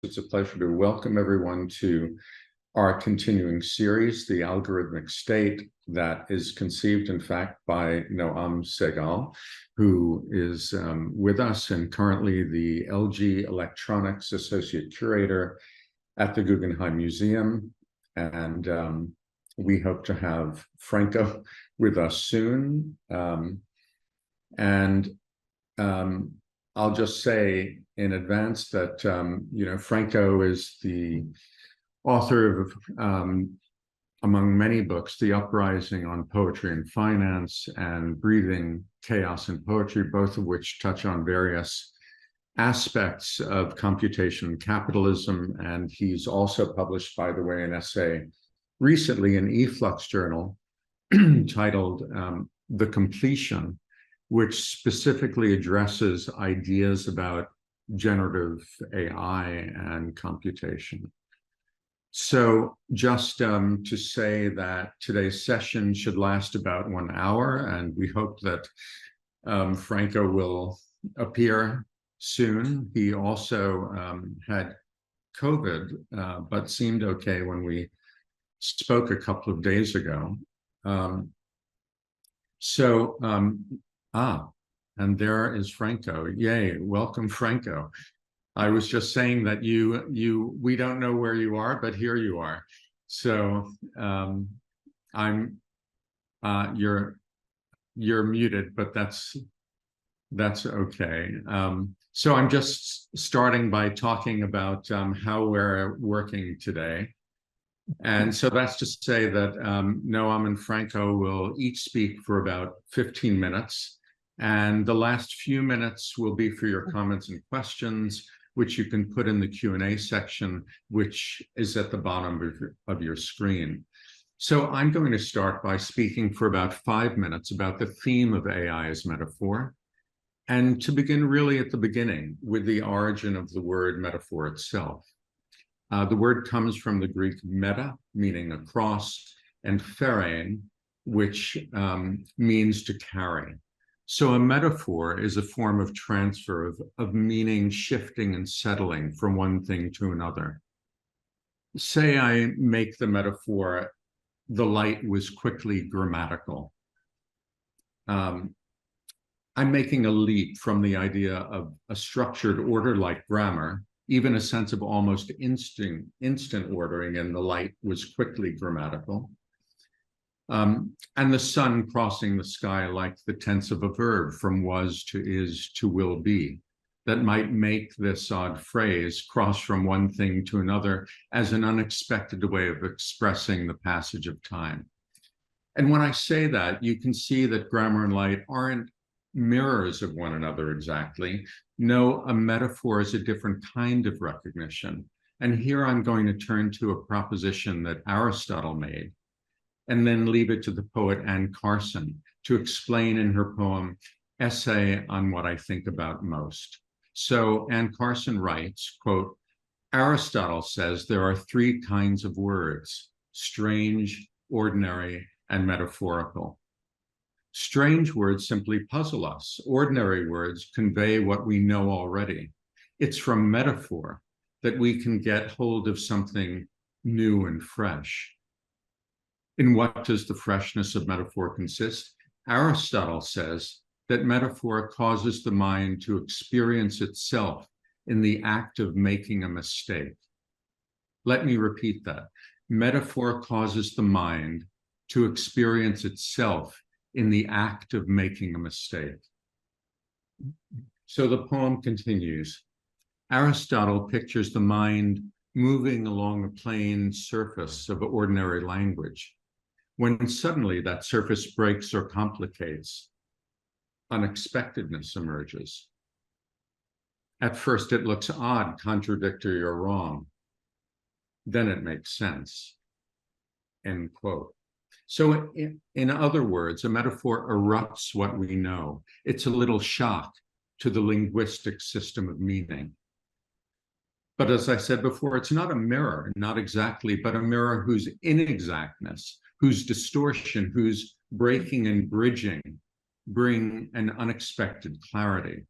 It's a pleasure to welcome everyone to our continuing series, The Algorithmic State, that is conceived, in fact, by Noam Segal, who is with us and currently the LG Electronics Associate Curator at the Guggenheim Museum. And we hope to have Franco with us soon. I'll just say in advance that, Franco is the author of, among many books, The Uprising on Poetry and Finance and Breathing Chaos in Poetry, both of which touch on various aspects of computation and capitalism. And he's also published, by the way, an essay recently in eFlux Journal titled The Completion, which specifically addresses ideas about generative AI and computation. So just to say that today's session should last about 1 hour, and we hope that Franco will appear soon. He also had COVID, but seemed okay when we spoke a couple of days ago. And there is Franco. Yay, welcome, Franco. I was just saying that we don't know where you are, but here you are. So you're muted, but that's okay. So I'm just starting by talking about how we're working today. And so that's to say that Noam and Franco will each speak for about 15 minutes. And the last few minutes will be for your comments and questions, which you can put in the Q&A section, which is at the bottom of your screen. So I'm going to start by speaking for about 5 minutes about the theme of AI as metaphor, and to begin really at the beginning with the origin of the word metaphor itself. The word comes from the Greek meta, meaning across, and pherein, which means to carry. So a metaphor is a form of transfer of meaning shifting and settling from one thing to another. Say I make the metaphor, the light was quickly grammatical. I'm making a leap from the idea of a structured order like grammar, even a sense of almost instant ordering, and the light was quickly grammatical. And the sun crossing the sky like the tense of a verb from was to is to will be, that might make this odd phrase cross from one thing to another as an unexpected way of expressing the passage of time. And when I say that, you can see that grammar and light aren't mirrors of one another exactly. No, a metaphor is a different kind of recognition. And here I'm going to turn to a proposition that Aristotle made, and then leave it to the poet Anne Carson to explain in her poem, Essay on What I Think About Most. So Anne Carson writes, quote, Aristotle says there are 3 kinds of words: strange, ordinary, and metaphorical. Strange words simply puzzle us. Ordinary words convey what we know already. It's from metaphor that we can get hold of something new and fresh. In what does the freshness of metaphor consist? Aristotle says that metaphor causes the mind to experience itself in the act of making a mistake. Let me repeat that. Metaphor causes the mind to experience itself in the act of making a mistake. So the poem continues. Aristotle pictures the mind moving along a plain surface of ordinary language, when suddenly that surface breaks or complicates, unexpectedness emerges. At first it looks odd, contradictory, or wrong. Then it makes sense, end quote. So in other words, a metaphor erupts what we know. It's a little shock to the linguistic system of meaning. But as I said before, it's not a mirror, not exactly, but a mirror whose inexactness, whose distortion, whose breaking and bridging bring an unexpected clarity.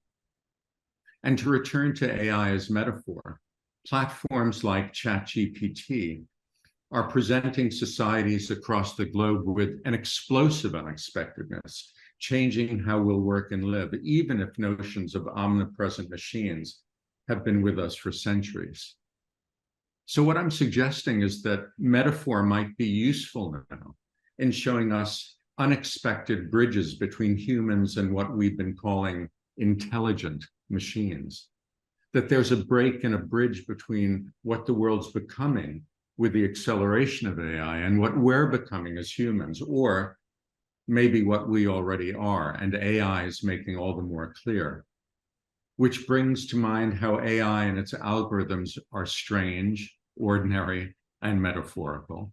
And to return to AI as metaphor, platforms like ChatGPT are presenting societies across the globe with an explosive unexpectedness, changing how we'll work and live, even if notions of omnipresent machines have been with us for centuries. So what I'm suggesting is that metaphor might be useful now in showing us unexpected bridges between humans and what we've been calling intelligent machines. That there's a break and a bridge between what the world's becoming with the acceleration of AI and what we're becoming as humans, or maybe what we already are, and AI is making all the more clear. Which brings to mind how AI and its algorithms are strange, ordinary, and metaphorical,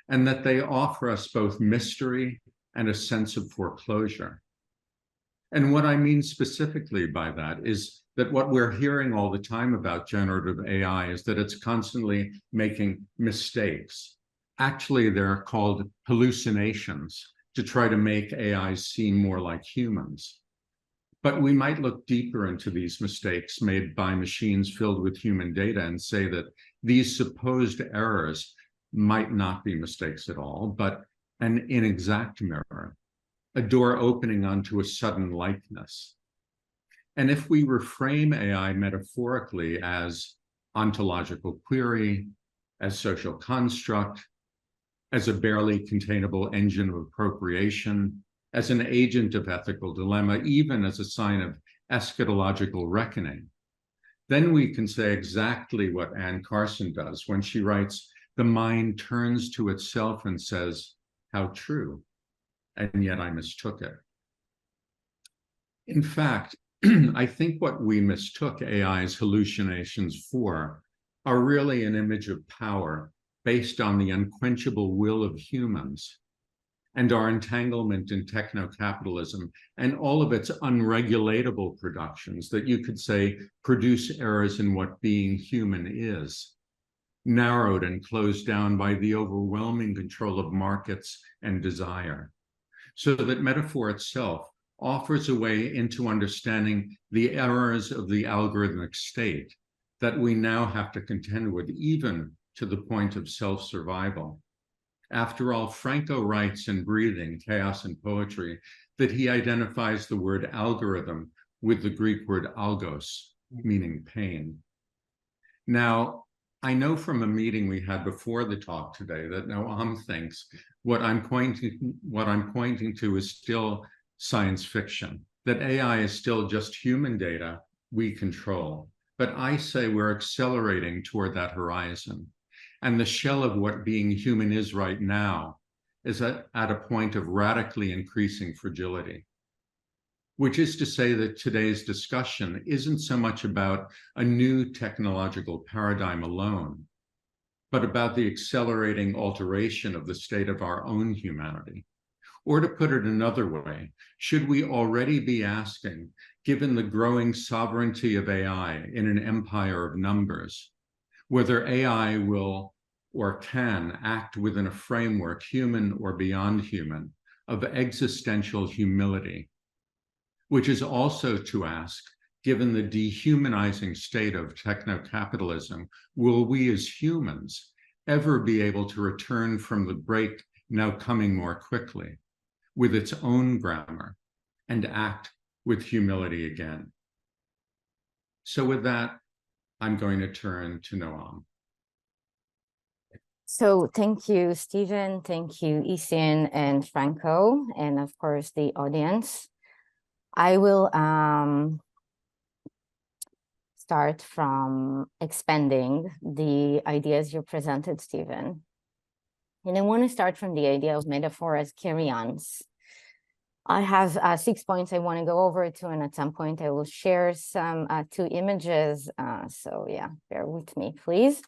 and that they offer us both mystery and a sense of foreclosure. And what I mean specifically by that is that what we're hearing all the time about generative AI is that it's constantly making mistakes. Actually, they're called hallucinations to try to make AI seem more like humans. But we might look deeper into these mistakes made by machines filled with human data and say that these supposed errors might not be mistakes at all, but an inexact mirror, a door opening onto a sudden likeness. And if we reframe AI metaphorically as ontological query, as social construct, as a barely containable engine of appropriation, as an agent of ethical dilemma, even as a sign of eschatological reckoning, then we can say exactly what Anne Carson does when she writes, "The mind turns to itself and says, 'How true,' and yet I mistook it." In fact, I think what we mistook AI's hallucinations for are really an image of power based on the unquenchable will of humans and our entanglement in techno-capitalism and all of its unregulatable productions that you could say produce errors in what being human is, narrowed and closed down by the overwhelming control of markets and desire, so that metaphor itself offers a way into understanding the errors of the algorithmic state that we now have to contend with, even to the point of self-survival. After all, Franco writes in Breathing, Chaos and Poetry that he identifies the word algorithm with the Greek word algos, meaning pain. Now, I know from a meeting we had before the talk today that Noam thinks what I'm pointing to is still science fiction, that AI is still just human data we control. But I say we're accelerating toward that horizon. And the shell of what being human is right now is at a point of radically increasing fragility, which is to say that today's discussion isn't so much about a new technological paradigm alone, but about the accelerating alteration of the state of our own humanity. Or to put it another way, should we already be asking, given the growing sovereignty of AI in an empire of numbers, whether AI will or can act within a framework, human or beyond human, of existential humility, which is also to ask, given the dehumanizing state of techno-capitalism, will we as humans ever be able to return from the break now coming more quickly with its own grammar and act with humility again? So with that, I'm going to turn to Noam. So thank you, Stephen. Thank you, Isian and Franco, and of course the audience. I will start from expanding the ideas you presented, Stephen. And I want to start from the idea of metaphor as carry-ons. I have 6 points I want to go over to, and at some point I will share some 2 images. So yeah, bear with me, please.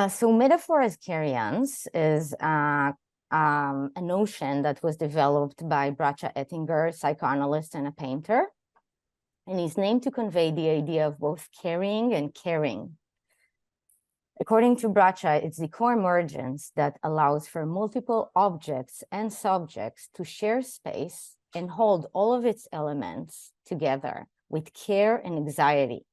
So metaphor as carry-ons is a notion that was developed by Bracha Ettinger, psychoanalyst and a painter. And he's named to convey the idea of both carrying and caring. According to Bracha, it's the co-emergence that allows for multiple objects and subjects to share space and hold all of its elements together with care and anxiety.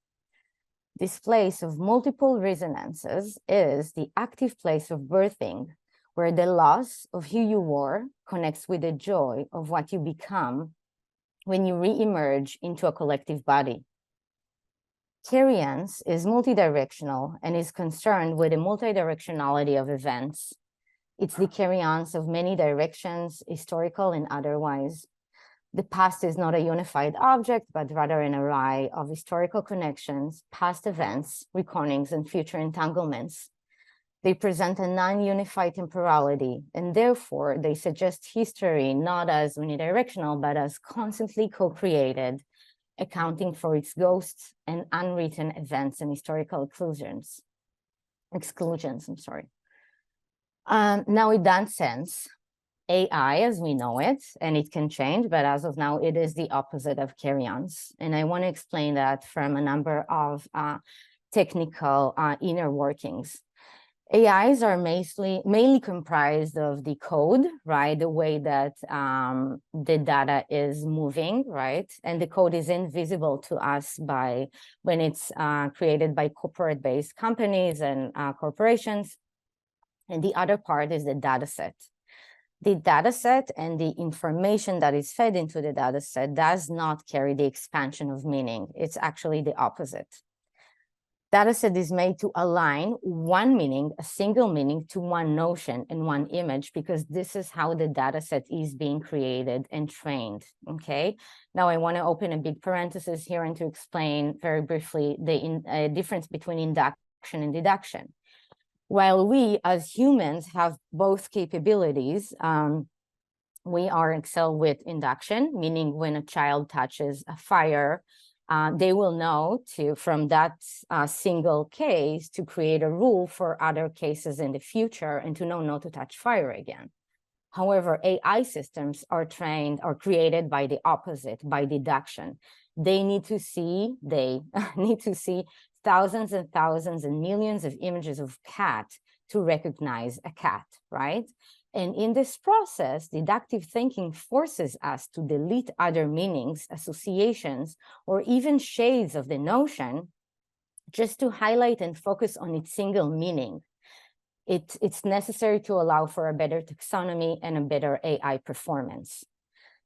This place of multiple resonances is the active place of birthing, where the loss of who you were connects with the joy of what you become when you re-emerge into a collective body. Cariance is multidirectional and is concerned with the multidirectionality of events. It's the cariance of many directions, historical and otherwise. The past is not a unified object, but rather an array of historical connections, past events, reckonings, and future entanglements. They present a non-unified temporality, and therefore they suggest history not as unidirectional, but as constantly co-created, accounting for its ghosts and unwritten events and historical exclusions. Now, in that sense, AI as we know it, and it can change, but as of now, it is the opposite of cariance. And I want to explain that from a number of technical inner workings. AIs are mainly comprised of the code, right? The way that the data is moving, right? And the code is invisible to us when it's created by corporate-based companies and corporations. And the other part is the data set. The data set and the information that is fed into the data set does not carry the expansion of meaning. It's actually the opposite. Data set is made to align one meaning, a single meaning, to one notion and one image, because this is how the data set is being created and trained, okay? Now I want to open a big parenthesis here and to explain very briefly the difference between induction and deduction. While we as humans have both capabilities, we are excel with induction, meaning when a child touches a fire, they will know from that single case to create a rule for other cases in the future and to know not to touch fire again. However, AI systems are trained or created by the opposite, by deduction. They need to see thousands and thousands and millions of images of cat to recognize a cat, right? And in this process, deductive thinking forces us to delete other meanings, associations, or even shades of the notion just to highlight and focus on its single meaning. It's necessary to allow for a better taxonomy and a better AI performance.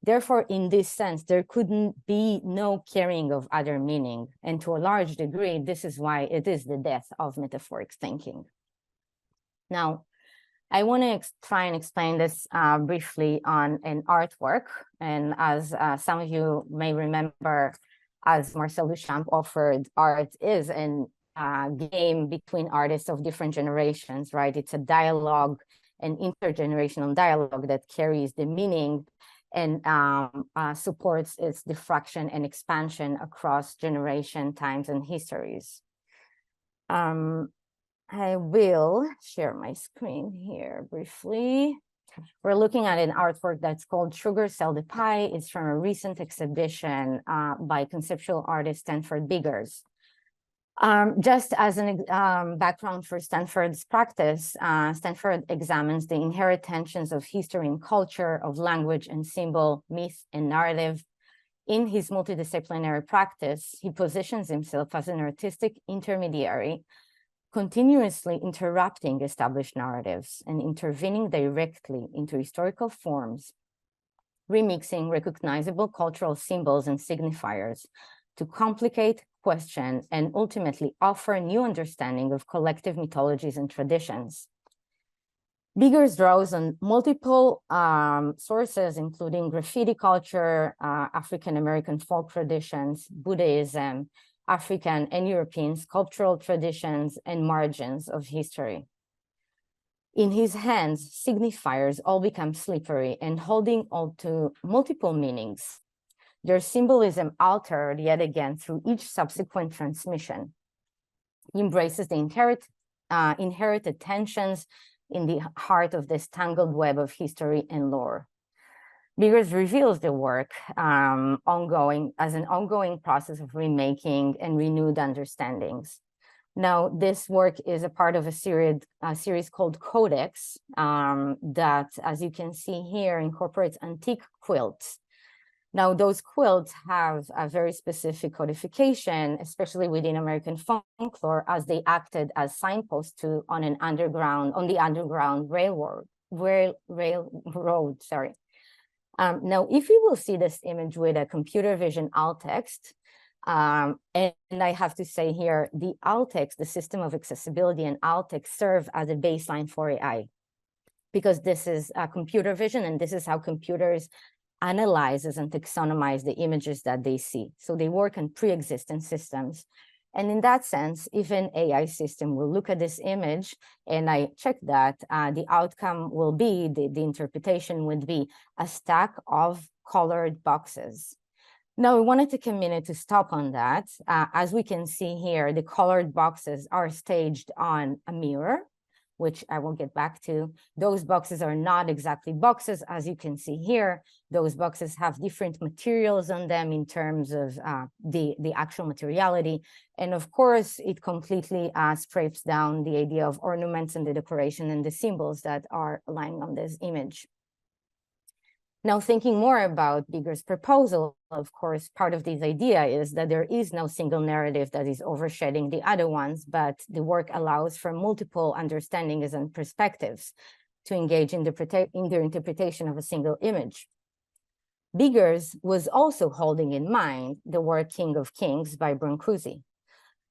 Therefore, in this sense, there couldn't be no carrying of other meaning. And to a large degree, this is why it is the death of metaphoric thinking. Now, I want to try and explain this briefly on an artwork. And as some of you may remember, as Marcel Duchamp offered, art is a game between artists of different generations, right? It's a dialogue, an intergenerational dialogue that carries the meaning and supports its diffraction and expansion across generation, times, and histories. I will share my screen here briefly. We're looking at an artwork that's called Sugar Sell the Pie. It's from a recent exhibition by conceptual artist Stanford Biggers. Just as an background for Stanford's practice, Stanford examines the inherent tensions of history and culture, of language and symbol, myth and narrative. In his multidisciplinary practice, he positions himself as an artistic intermediary, continuously interrupting established narratives and intervening directly into historical forms, remixing recognizable cultural symbols and signifiers to complicate, question, and ultimately offer a new understanding of collective mythologies and traditions. Biggers draws on multiple sources, including graffiti culture, African-American folk traditions, Buddhism, African and European sculptural traditions, and margins of history. In his hands, signifiers all become slippery and holding on to multiple meanings. Their symbolism altered yet again through each subsequent transmission. He embraces the inherited tensions in the heart of this tangled web of history and lore. Biggers reveals the work as an ongoing process of remaking and renewed understandings. Now, this work is a part of a series called Codex that, as you can see here, incorporates antique quilts Now, those quilts have a very specific codification, especially within American folklore, as they acted as signposts on the underground railroad, sorry. Now, if you will see this image with a computer vision alt text, and I have to say here, the alt text, the system of accessibility and alt text serve as a baseline for AI, because this is computer vision, and this is how computers analyzes and taxonomize the images that they see. So they work on pre-existing systems. And in that sense, if an AI system will look at this image, and I check that, the outcome will be, the interpretation would be a stack of colored boxes. Now, I want to take a minute to stop on that. As we can see here, the colored boxes are staged on a mirror, which I will get back to. Those boxes are not exactly boxes, as you can see here. Those boxes have different materials on them in terms of the actual materiality. And of course, it completely scrapes down the idea of ornaments and the decoration and the symbols that are lying on this image. Now, thinking more about Bigger's proposal, of course, part of this idea is that there is no single narrative that is overshadowing the other ones, but the work allows for multiple understandings and perspectives to engage in their interpretation of a single image. Biggers was also holding in mind the work King of Kings by Brancusi.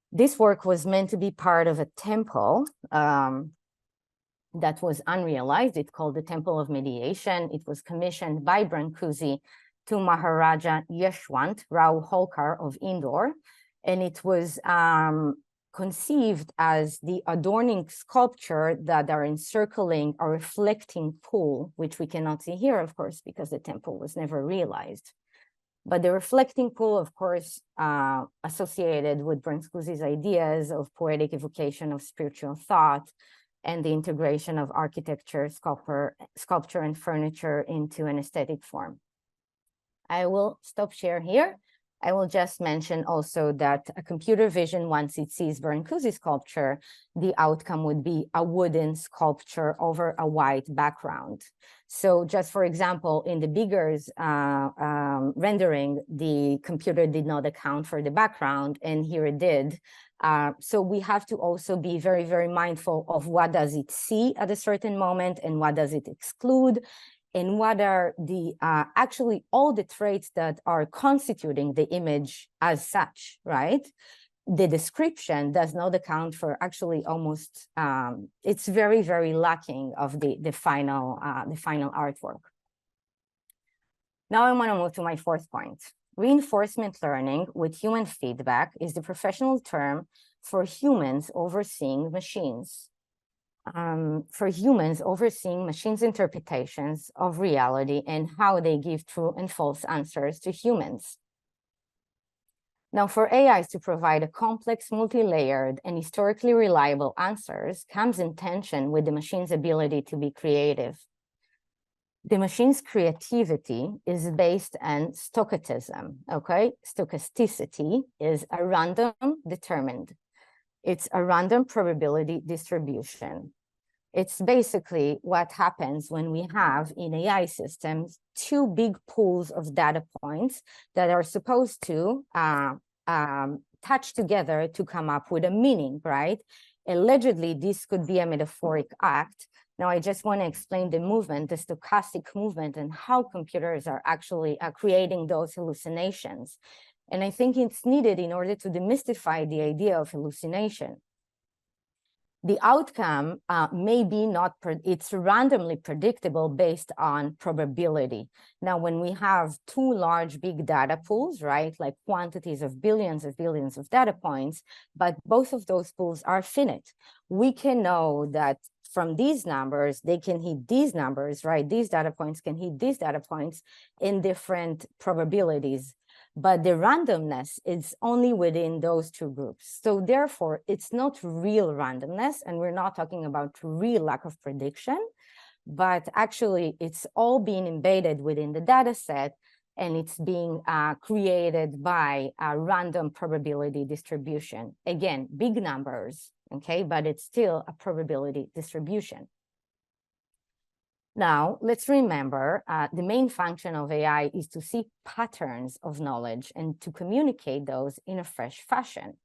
This work was meant to be part of a temple that was unrealized. It's called the Temple of Mediation. It was commissioned by Brancusi to Maharaja Yeshwant Rao Holkar of Indore, and it was conceived as the adorning sculpture that are encircling a reflecting pool, which we cannot see here, of course, because the temple was never realized. But the reflecting pool, of course, associated with Brancusi's ideas of poetic evocation of spiritual thought, and the integration of architecture, sculpture, and furniture into an aesthetic form. I will stop share here. I will just mention also that a computer vision, once it sees Brancusi sculpture, the outcome would be a wooden sculpture over a white background. So just for example, in the Biggers rendering, the computer did not account for the background, and here it did. So we have to also be very, very mindful of what does it see at a certain moment and what does it exclude, and what are the actually all the traits that are constituting the image as such, right? The description does not account for actually almost, it's very, very lacking of the final artwork. Now I want to move to my fourth point. Reinforcement learning with human feedback is the professional term for humans overseeing machines. For humans overseeing machines' interpretations of reality and how they give true and false answers to humans. Now, for AIs to provide a complex, multi-layered, and historically reliable answers comes in tension with the machine's ability to be creative. The machine's creativity is based on stochastism, okay? Stochasticity is a random determined. It's a random probability distribution. It's basically what happens when we have in AI systems two big pools of data points that are supposed to touch together to come up with a meaning, right? Allegedly, this could be a metaphoric act. Now, I just want to explain the movement, the stochastic movement, and how computers are actually creating those hallucinations. And I think it's needed in order to demystify the idea of hallucination. The outcome may be it's randomly predictable based on probability. Now, when we have two large big data pools, right, like quantities of billions of data points, but both of those pools are finite, we can know that from these numbers, they can hit these numbers, right? These data points can hit these data points in different probabilities. But the randomness is only within those two groups. So therefore, it's not real randomness, and we're not talking about real lack of prediction, but actually it's all being embedded within the data set, and it's being created by a random probability distribution. Again, big numbers, okay, but it's still a probability distribution. Now, let's remember the main function of AI is to see patterns of knowledge and to communicate those in a fresh fashion.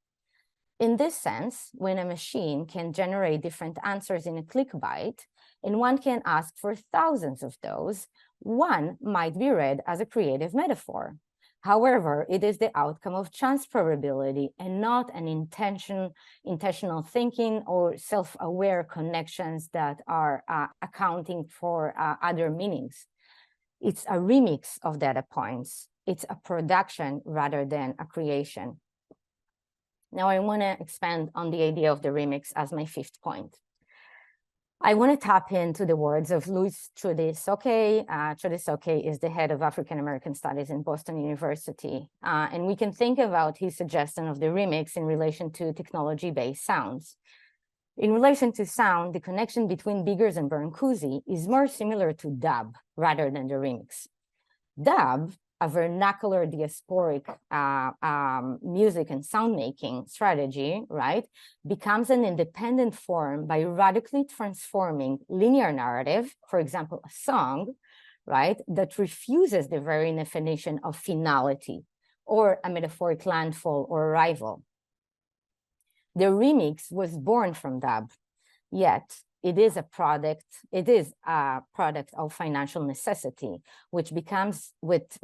In this sense, when a machine can generate different answers in a click byte, and one can ask for thousands of those, one might be read as a creative metaphor. However, it is the outcome of chance probability and not an intentional thinking or self-aware connections that are accounting for other meanings. It's a remix of data points. It's a production rather than a creation. Now I want to expand on the idea of the remix as my fifth point. I want to tap into the words of Louis Trudesoke. Trudesoke is the head of African American Studies in Boston University. And we can think about his suggestion of the remix in relation to technology-based sounds. In relation to sound, the connection between Biggers and Brancusi is more similar to dub rather than the remix. Dub, a vernacular diasporic music and sound making strategy, right, becomes an independent form by radically transforming linear narrative, for example, a song, right, that refuses the very definition of finality or a metaphoric landfall or arrival. The remix was born from dub, yet it is a product of financial necessity, which comes with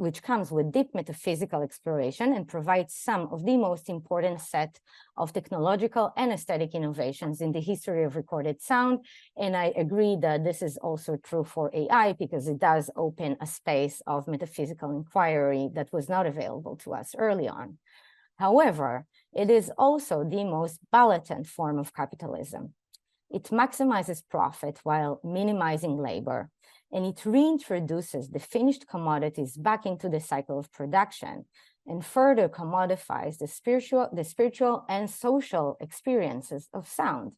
deep metaphysical exploration and provides some of the most important set of technological and aesthetic innovations in the history of recorded sound. And I agree that this is also true for AI because it does open a space of metaphysical inquiry that was not available to us early on. However, it is also the most blatant form of capitalism. It maximizes profit while minimizing labor, and it reintroduces the finished commodities back into the cycle of production and further commodifies the spiritual and social experiences of sound.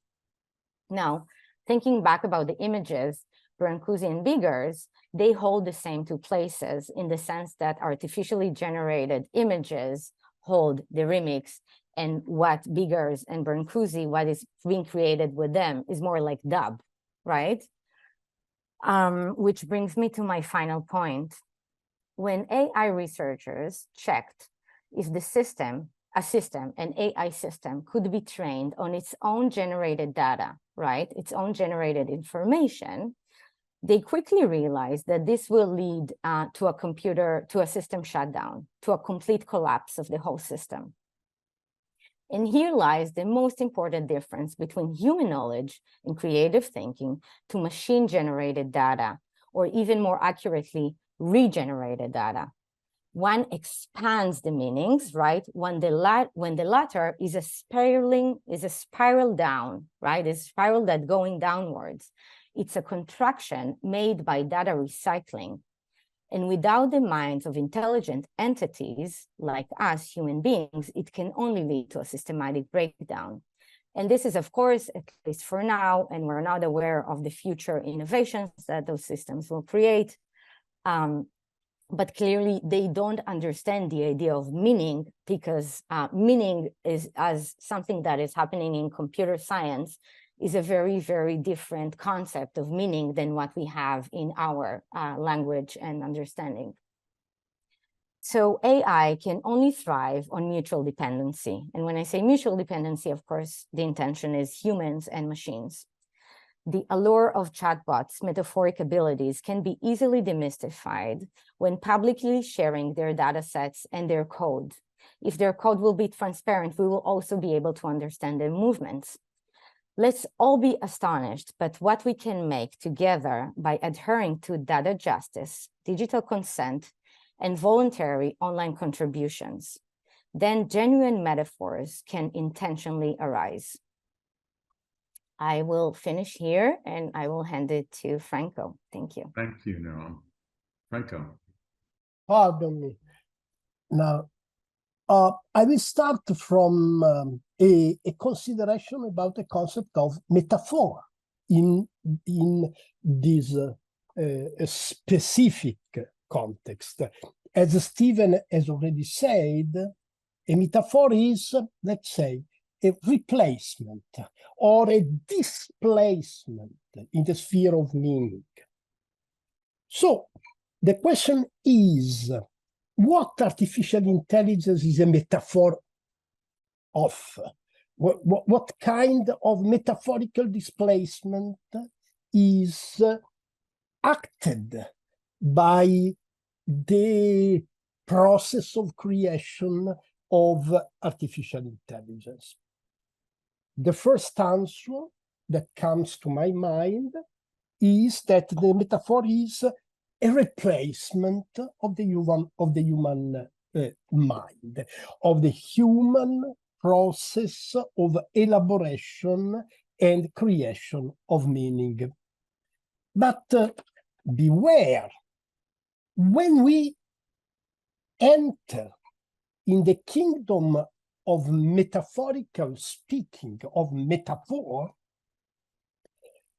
Now, thinking back about the images, Brancusi and Biggers, they hold the same two places in the sense that artificially generated images hold the remix, and what Biggers and Brancusi, what is being created with them is more like dub, right? Which brings me to my final point. When AI researchers checked if an AI system could be trained on its own generated data, right? Its own generated information, they quickly realized that this will lead to a system shutdown, to a complete collapse of the whole system. And here lies the most important difference between human knowledge and creative thinking to machine-generated data, or even more accurately, regenerated data. One expands the meanings, right? When the latter is a spiral down, right? It's a spiral that going downwards. It's a contraction made by data recycling. And without the minds of intelligent entities like us, human beings, it can only lead to a systematic breakdown. And this is, of course, at least for now, and we're not aware of the future innovations that those systems will create. But clearly, they don't understand the idea of meaning because meaning is as something that is happening in computer science is a very, very different concept of meaning than what we have in our language and understanding. So AI can only thrive on mutual dependency. And when I say mutual dependency, of course, the intention is humans and machines. The allure of chatbots' metaphoric abilities can be easily demystified when publicly sharing their data sets and their code. If their code will be transparent, we will also be able to understand their movements. Let's all be astonished by what we can make together by adhering to data justice, digital consent, and voluntary online contributions. Then genuine metaphors can intentionally arise. I will finish here and I will hand it to Franco. Thank you. Thank you, Noam. Franco. Pardon me. Now, I will start from a consideration about the concept of metaphor in this specific context. As Stephen has already said, a metaphor is, let's say, a replacement or a displacement in the sphere of meaning. So the question is, what artificial intelligence is a metaphor of? What kind of metaphorical displacement is acted by the process of creation of artificial intelligence? The first answer that comes to my mind is that the metaphor is a replacement of the human mind, of the human process of elaboration and creation of meaning. But beware, when we enter in the kingdom of metaphorical speaking, of metaphor,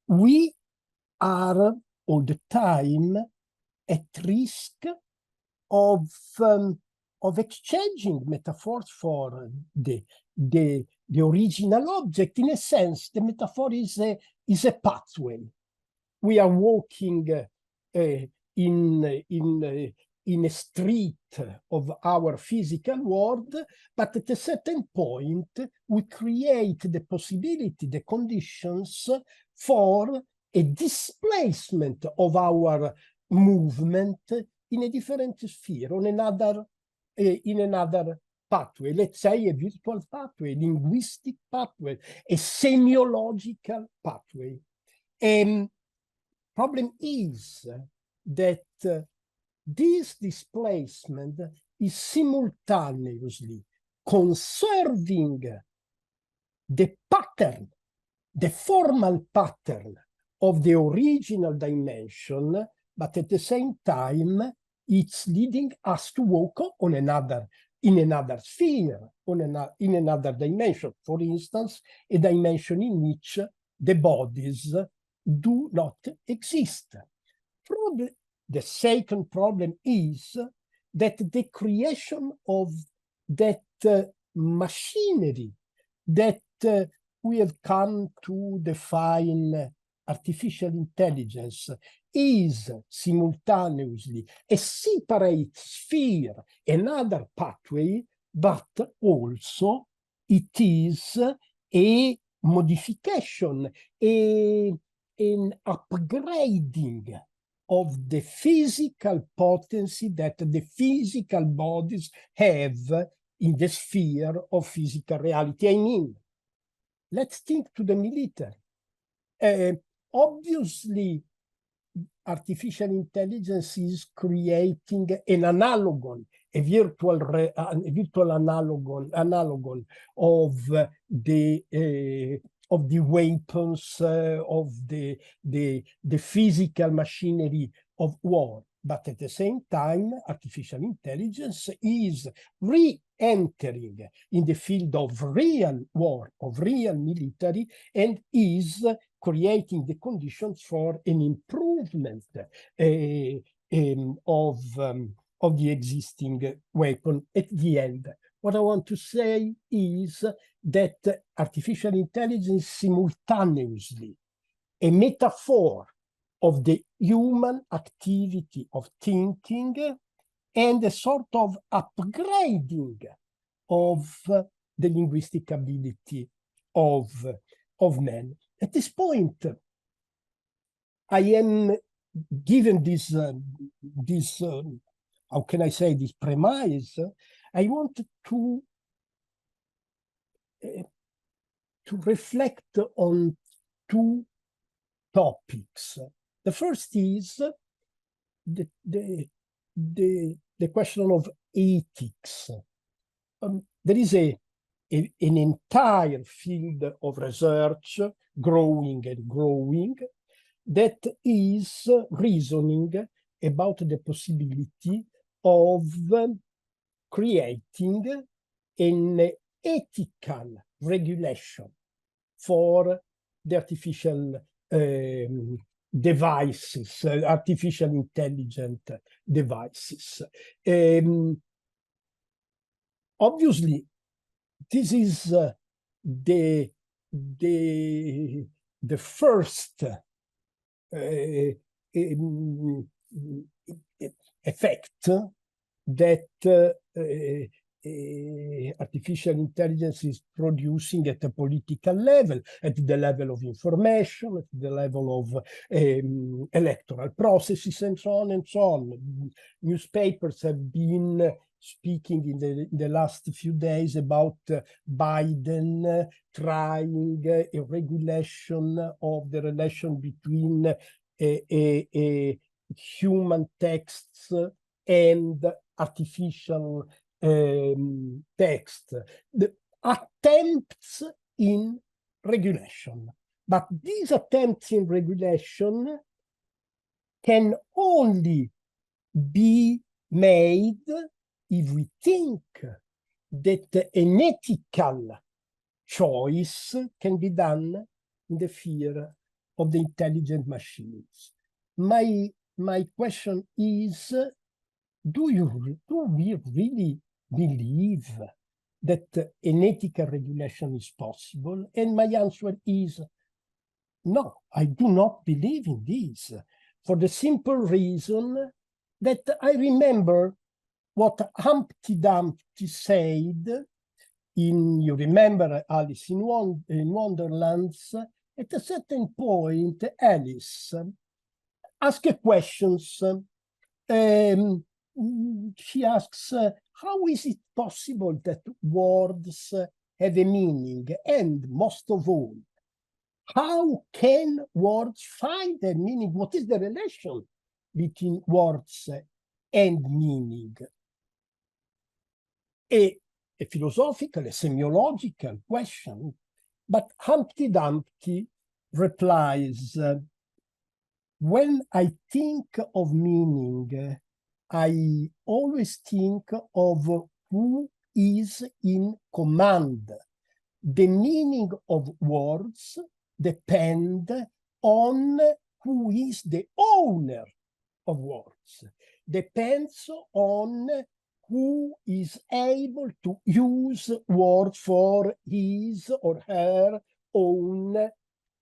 we are all the time at risk of exchanging metaphors for the original object. In a sense, the metaphor is a pathway. We are walking in a street of our physical world, but at a certain point, we create the possibility, the conditions for a displacement of our movement in a different sphere, in another pathway, let's say a virtual pathway, a linguistic pathway, a semiological pathway. Problem is that this displacement is simultaneously conserving the pattern, the formal pattern of the original dimension, but at the same time, it's leading us to walk on in another sphere, in another dimension. For instance, a dimension in which the bodies do not exist. The second problem is that the creation of that machinery that we have come to define artificial intelligence is simultaneously a separate sphere, another pathway, but also it is a modification, an upgrading of the physical potency that the physical bodies have in the sphere of physical reality. I mean, let's think to the military. Obviously, artificial intelligence is creating an analogon, a virtual analogon of the weapons, of the physical machinery of war. But at the same time, artificial intelligence is re-entering in the field of real war, of real military, and is creating the conditions for an improvement of the existing weapon at the end. What I want to say is that artificial intelligence simultaneously a metaphor of the human activity of thinking and a sort of upgrading of the linguistic ability of man. At this point, I am given this, how can I say, this premise. I want to reflect on two topics. The first is the question of ethics. There is an entire field of research growing and growing that is reasoning about the possibility of creating an ethical regulation for the artificial devices, artificial intelligent devices. Obviously, this is the first effect that artificial intelligence is producing at a political level, at the level of information, at the level of electoral processes, and so on and so on. Newspapers have been speaking in the last few days about Biden trying a regulation of the relation between human texts and artificial text. The attempts in regulation. But these attempts in regulation can only be made if we think that an ethical choice can be done in the sphere of the intelligent machines. My question is, do we really believe that an ethical regulation is possible? And my answer is no, I do not believe in this, for the simple reason that I remember what Humpty Dumpty said you remember Alice in Wonderlands. At a certain point, Alice asks questions. She asks, how is it possible that words have a meaning? And most of all, how can words find a meaning? What is the relation between words and meaning? A philosophical, a semiological question, but Humpty Dumpty replies, when I think of meaning, I always think of who is in command. The meaning of words depend on who is the owner of words, depends on who is able to use words for his or her own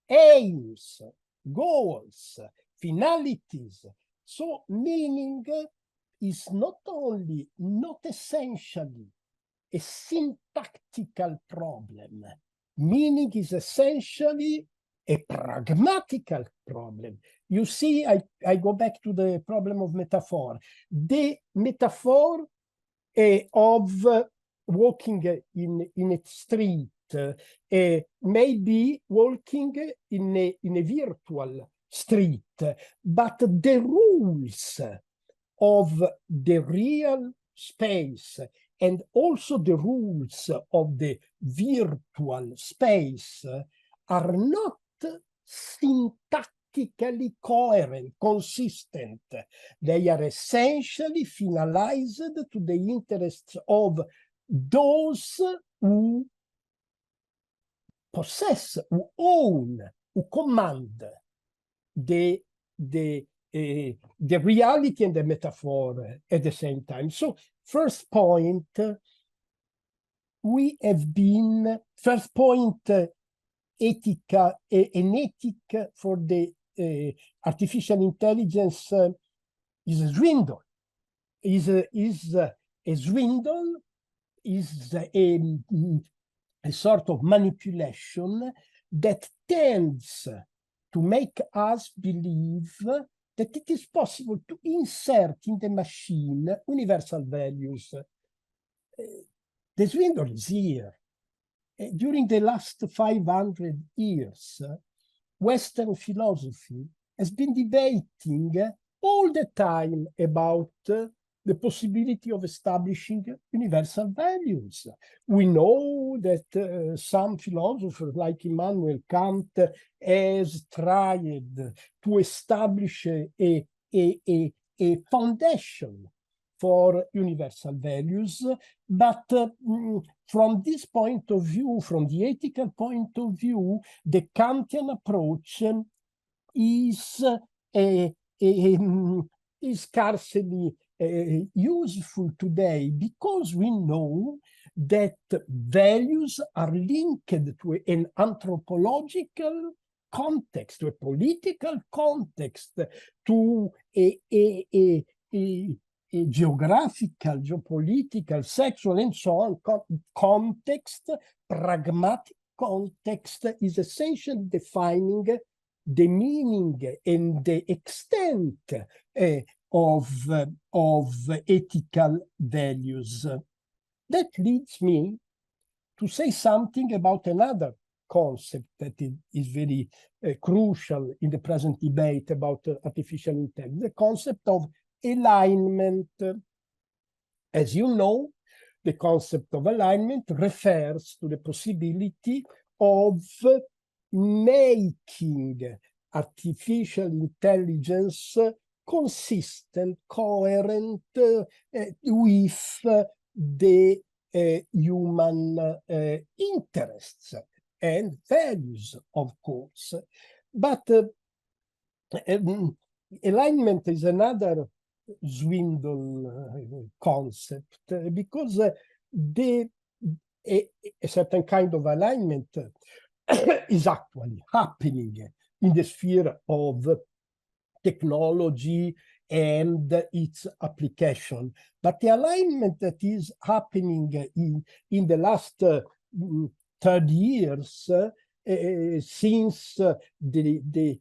aims, goals, finalities. So meaning is not only, not essentially a syntactical problem. Meaning is essentially a pragmatical problem. You see, I go back to the problem of metaphor. The metaphor of walking in a street, maybe walking in a virtual street, but the rules of the real space and also the rules of the virtual space are not syntactically coherent, consistent. They are essentially finalized to the interests of those who possess, who own, who command the reality and the metaphor at the same time. So first point, ethica, an ethic for the artificial intelligence is a swindle. Is a swindle, is a sort of manipulation that tends to make us believe that it is possible to insert in the machine universal values. The swindle is here. During the last 500 years, Western philosophy has been debating all the time about the possibility of establishing universal values. We know that some philosophers like Immanuel Kant has tried to establish a foundation for universal values, but from this point of view, from the ethical point of view, the Kantian approach is scarcely useful today, because we know that values are linked to an anthropological context, to a political context, to a geographical, geopolitical, sexual, and so on context, pragmatic context is essentially defining the meaning and the extent of ethical values. That leads me to say something about another concept that is very crucial in the present debate about artificial intelligence, the concept of alignment. As you know, the concept of alignment refers to the possibility of making artificial intelligence consistent, coherent with the human interests and values, of course. But alignment is another swindle concept, because a certain kind of alignment is actually happening in the sphere of technology and its application. But the alignment that is happening in the last 30 years, since the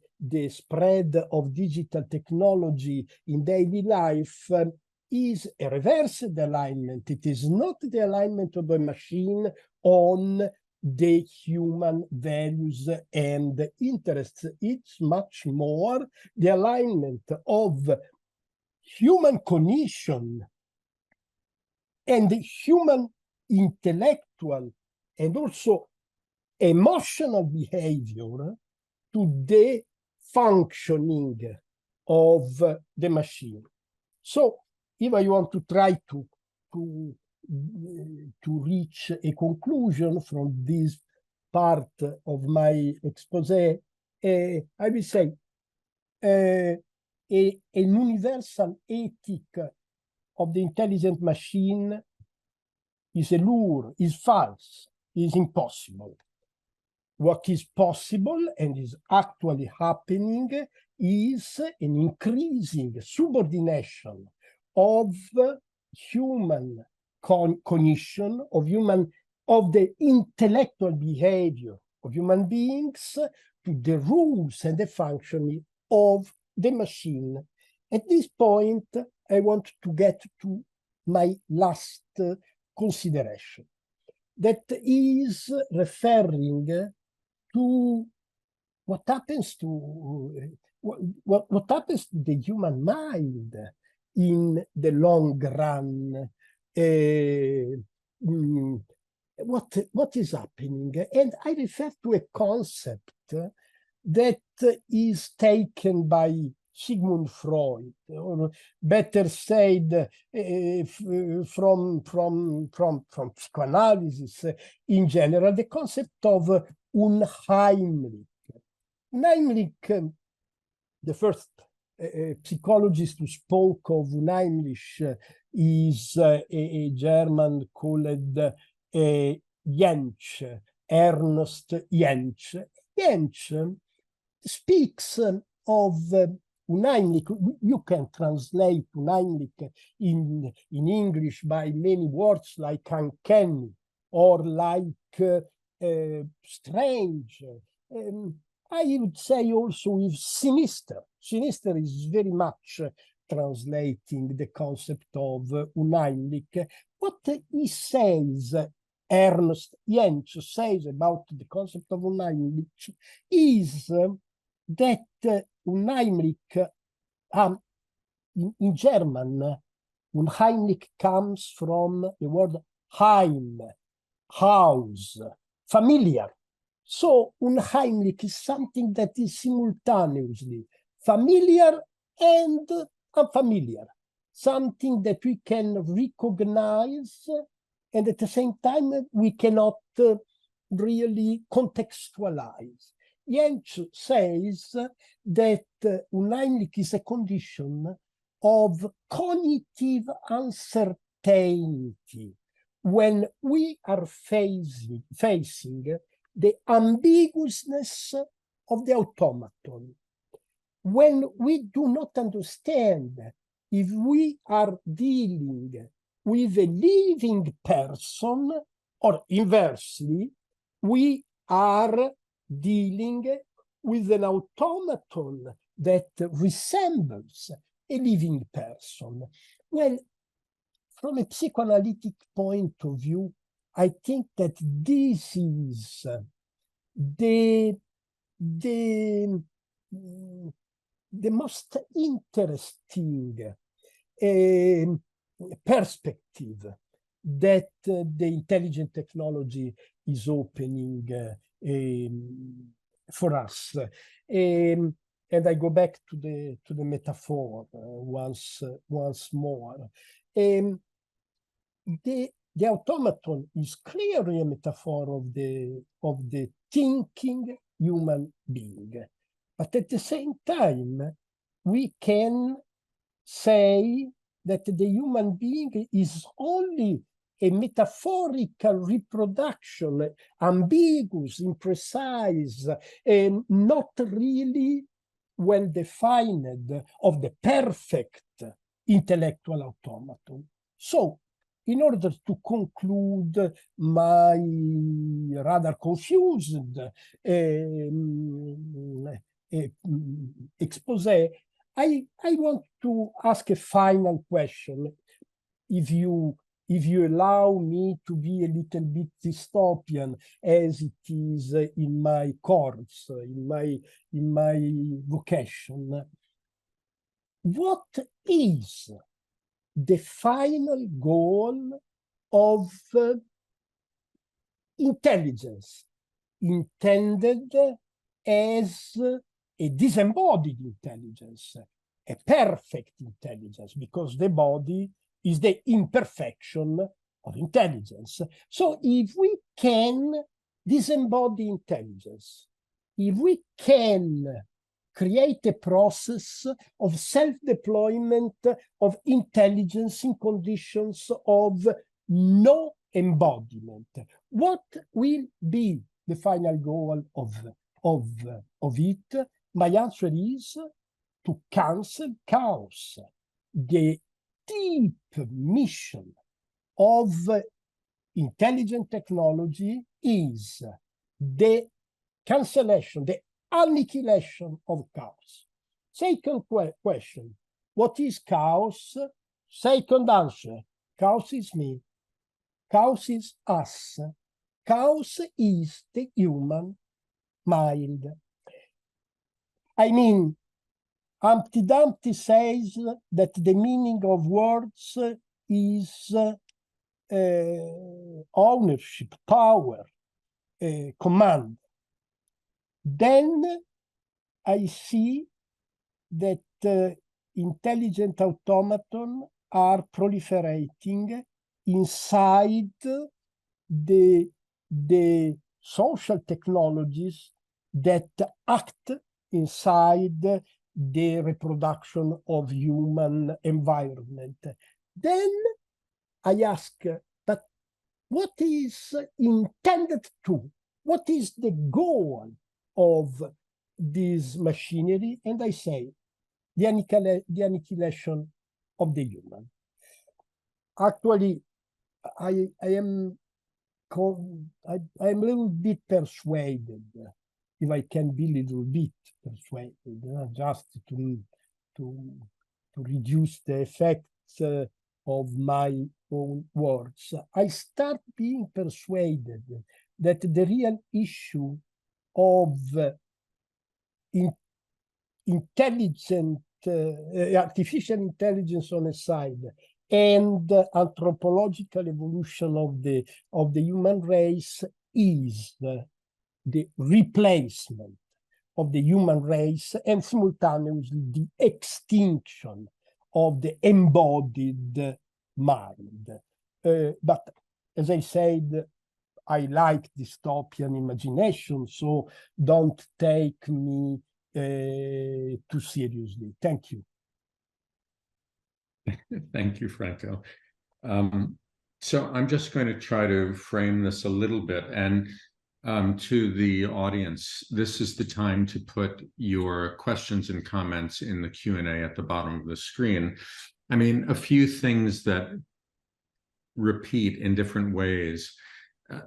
spread of digital technology in daily life, is a reversed alignment. It is not the alignment of a machine on the human values and interests. It's much more the alignment of human cognition and human intellectual and also emotional behavior to the functioning of the machine. So if I want to try to reach a conclusion from this part of my expose, I will say a universal ethic of the intelligent machine is a lure, is false, is impossible. What is possible and is actually happening is an increasing subordination of human cognition, of the intellectual behavior of human beings to the rules and the functioning of the machine. At this point, I want to get to my last consideration, that is referring to what happens to the human mind in the long run. What is happening? And I refer to a concept that is taken by Sigmund Freud, or better said, from psychoanalysis in general, the concept of Unheimlich. Unheimlich, the first psychologist who spoke of Unheimlich is a German called Jentsch, Ernst Jentsch. Jentsch speaks of Unheimlich. You can translate Unheimlich in English by many words like uncanny or like strange. I would say also with sinister. Sinister is very much translating the concept of Unheimlich. What he says, Ernst Jentsch says about the concept of Unheimlich is that Unheimlich, in German, Unheimlich comes from the word Heim, house, familiar. So Unheimlich is something that is simultaneously familiar and unfamiliar, something that we can recognize, and at the same time we cannot really contextualize. Jentsch says that Unheimlich is a condition of cognitive uncertainty when we are facing the ambiguousness of the automaton. When we do not understand if we are dealing with a living person, or inversely, we are dealing with an automaton that resembles a living person. Well, from a psychoanalytic point of view, I think that this is the most interesting perspective that the intelligent technology is opening for us. And I go back to the metaphor once more. The automaton is clearly a metaphor of the thinking human being. But at the same time, we can say that the human being is only a metaphorical reproduction, ambiguous, imprecise, and not really well defined of the perfect intellectual automaton. So, in order to conclude my rather confused expose, I want to ask a final question, if you allow me to be a little bit dystopian, as it is in my course, in my vocation. What is the final goal of intelligence intended as a disembodied intelligence, a perfect intelligence, because the body is the imperfection of intelligence. So if we can disembody intelligence, if we can create a process of self-deployment of intelligence in conditions of no embodiment, what will be the final goal of it? My answer is to cancel chaos. The deep mission of intelligent technology is the cancellation, the annihilation of chaos. Second question, what is chaos? Second answer, chaos is me. Chaos is us. Chaos is the human mind. I mean, Humpty Dumpty says that the meaning of words is ownership, power, command. Then I see that intelligent automaton are proliferating inside the social technologies that act inside the reproduction of human environment. Then I ask, but what is intended to? What is the goal of this machinery? And I say, the annihilation of the human. Actually, I am a little bit persuaded, if I can be a little bit persuaded, just to reduce the effects of my own words. I start being persuaded that the real issue of intelligent, artificial intelligence on a side, and anthropological evolution of the human race is the replacement of the human race and simultaneously the extinction of the embodied mind. But as I said, I like dystopian imagination, so don't take me too seriously. Thank you. Thank you, Franco. So I'm just going to try to frame this a little bit. And to the audience, this is the time to put your questions and comments in the Q&A at the bottom of the screen. I mean, a few things that repeat in different ways.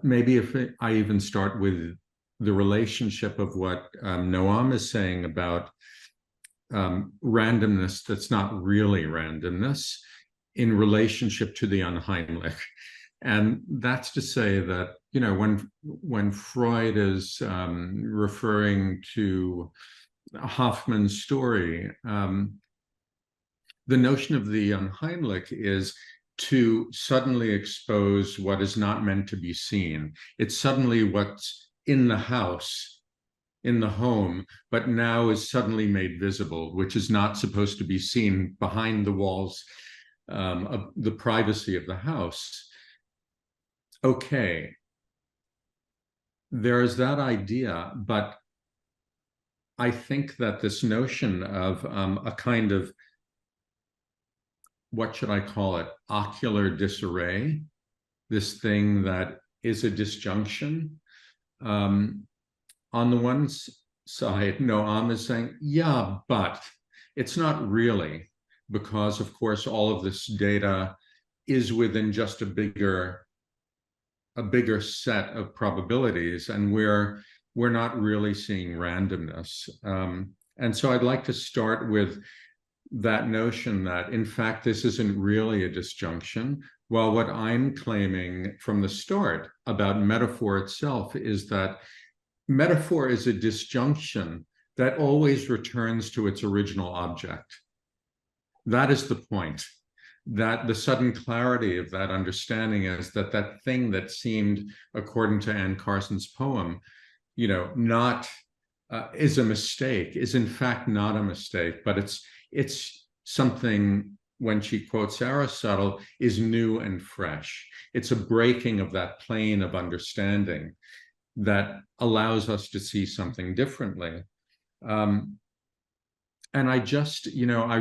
Maybe if I even start with the relationship of what Noam is saying about randomness that's not really randomness in relationship to the Unheimlich. And that's to say that, you know, when Freud is referring to Hoffman's story, the notion of the Unheimlich is to suddenly expose what is not meant to be seen. It's suddenly what's in the house, in the home, but now is suddenly made visible, which is not supposed to be seen behind the walls of the privacy of the house. Okay, there is that idea, but I think that this notion of a kind of, what should I call it, ocular disarray, this thing that is a disjunction. On the one side, Noam is saying, yeah, but it's not really, because of course all of this data is within just a bigger set of probabilities, and we're not really seeing randomness. And so I'd like to start with that notion that, in fact, this isn't really a disjunction, while what I'm claiming from the start about metaphor itself is that metaphor is a disjunction that always returns to its original object. That is the point. That the sudden clarity of that understanding is that that thing that seemed, according to Anne Carson's poem, you know, not is a mistake, is in fact not a mistake, but it's something, when she quotes Aristotle, is new and fresh. It's a breaking of that plane of understanding that allows us to see something differently. And I just, you know, I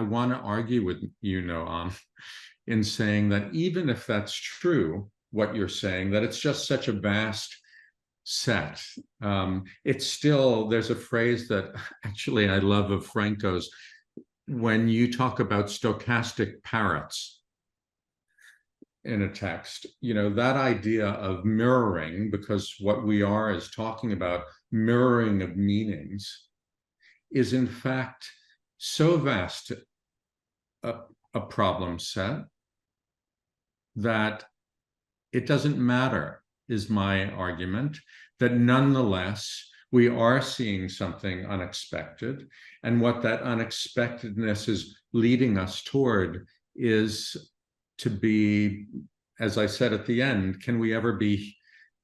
want to argue with you, Noam, in saying that even if that's true, what you're saying, that it's just such a vast set, it's still, there's a phrase that actually I love of Franco's, when you talk about stochastic parrots in a text, you know, that idea of mirroring, because what we are is talking about mirroring of meanings, is in fact so vast a problem set that it doesn't matter, is my argument, that nonetheless we are seeing something unexpected, and what that unexpectedness is leading us toward is to be, as I said at the end, can we ever be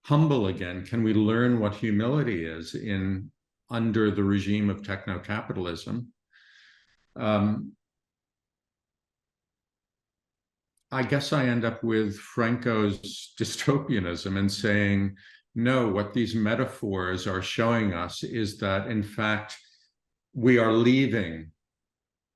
humble again? Can we learn what humility is under the regime of techno-capitalism? I guess I end up with Franco's dystopianism and saying, no, what these metaphors are showing us is that, in fact, we are leaving.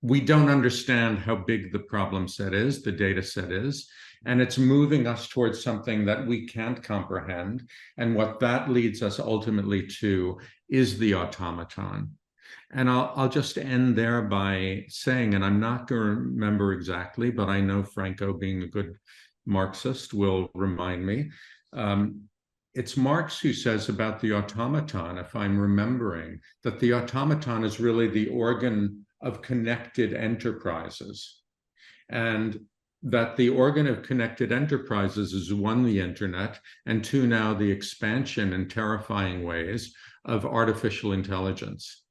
We don't understand how big the problem set is, the data set is, and it's moving us towards something that we can't comprehend. And what that leads us ultimately to is the automaton. And I'll just end there by saying, and I'm not going to remember exactly, but I know Franco, being a good Marxist, will remind me. It's Marx who says about the automaton, if I'm remembering, that the automaton is really the organ of connected enterprises, and that the organ of connected enterprises is, one, the internet, and two, now the expansion in terrifying ways of artificial intelligence.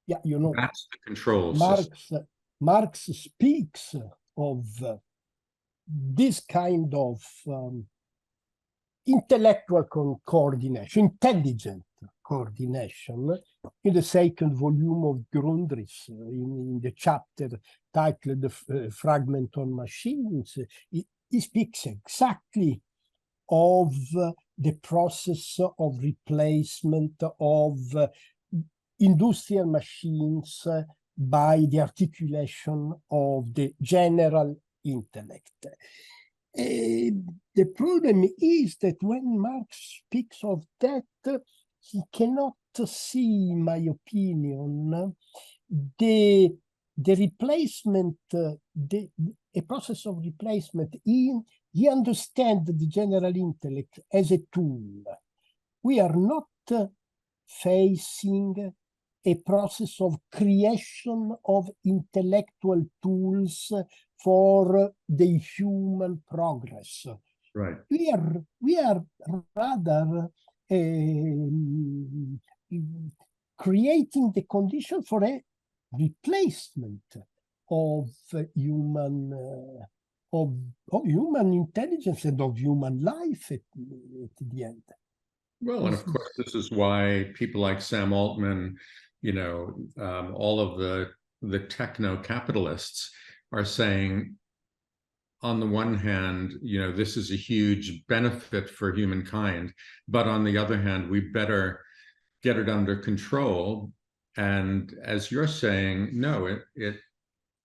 Yeah, you know, that's the control system. Marx speaks of this kind of intellectual coordination, intelligent coordination, in the second volume of Grundrisse, in the chapter titled Fragment on Machines. He speaks exactly of the process of replacement of industrial machines by the articulation of the general intellect. The problem is that when Marx speaks of that, he cannot see, in my opinion, the replacement, a process of replacement. He understands the general intellect as a tool. We are not facing a process of creation of intellectual tools for the human progress. Right. We are rather creating the condition for a replacement of human intelligence and of human life at the end. Well, and of course, this is why people like Sam Altman, you know, all of the techno-capitalists are saying, on the one hand, you know, this is a huge benefit for humankind, but on the other hand, we better get it under control. And as you're saying, no,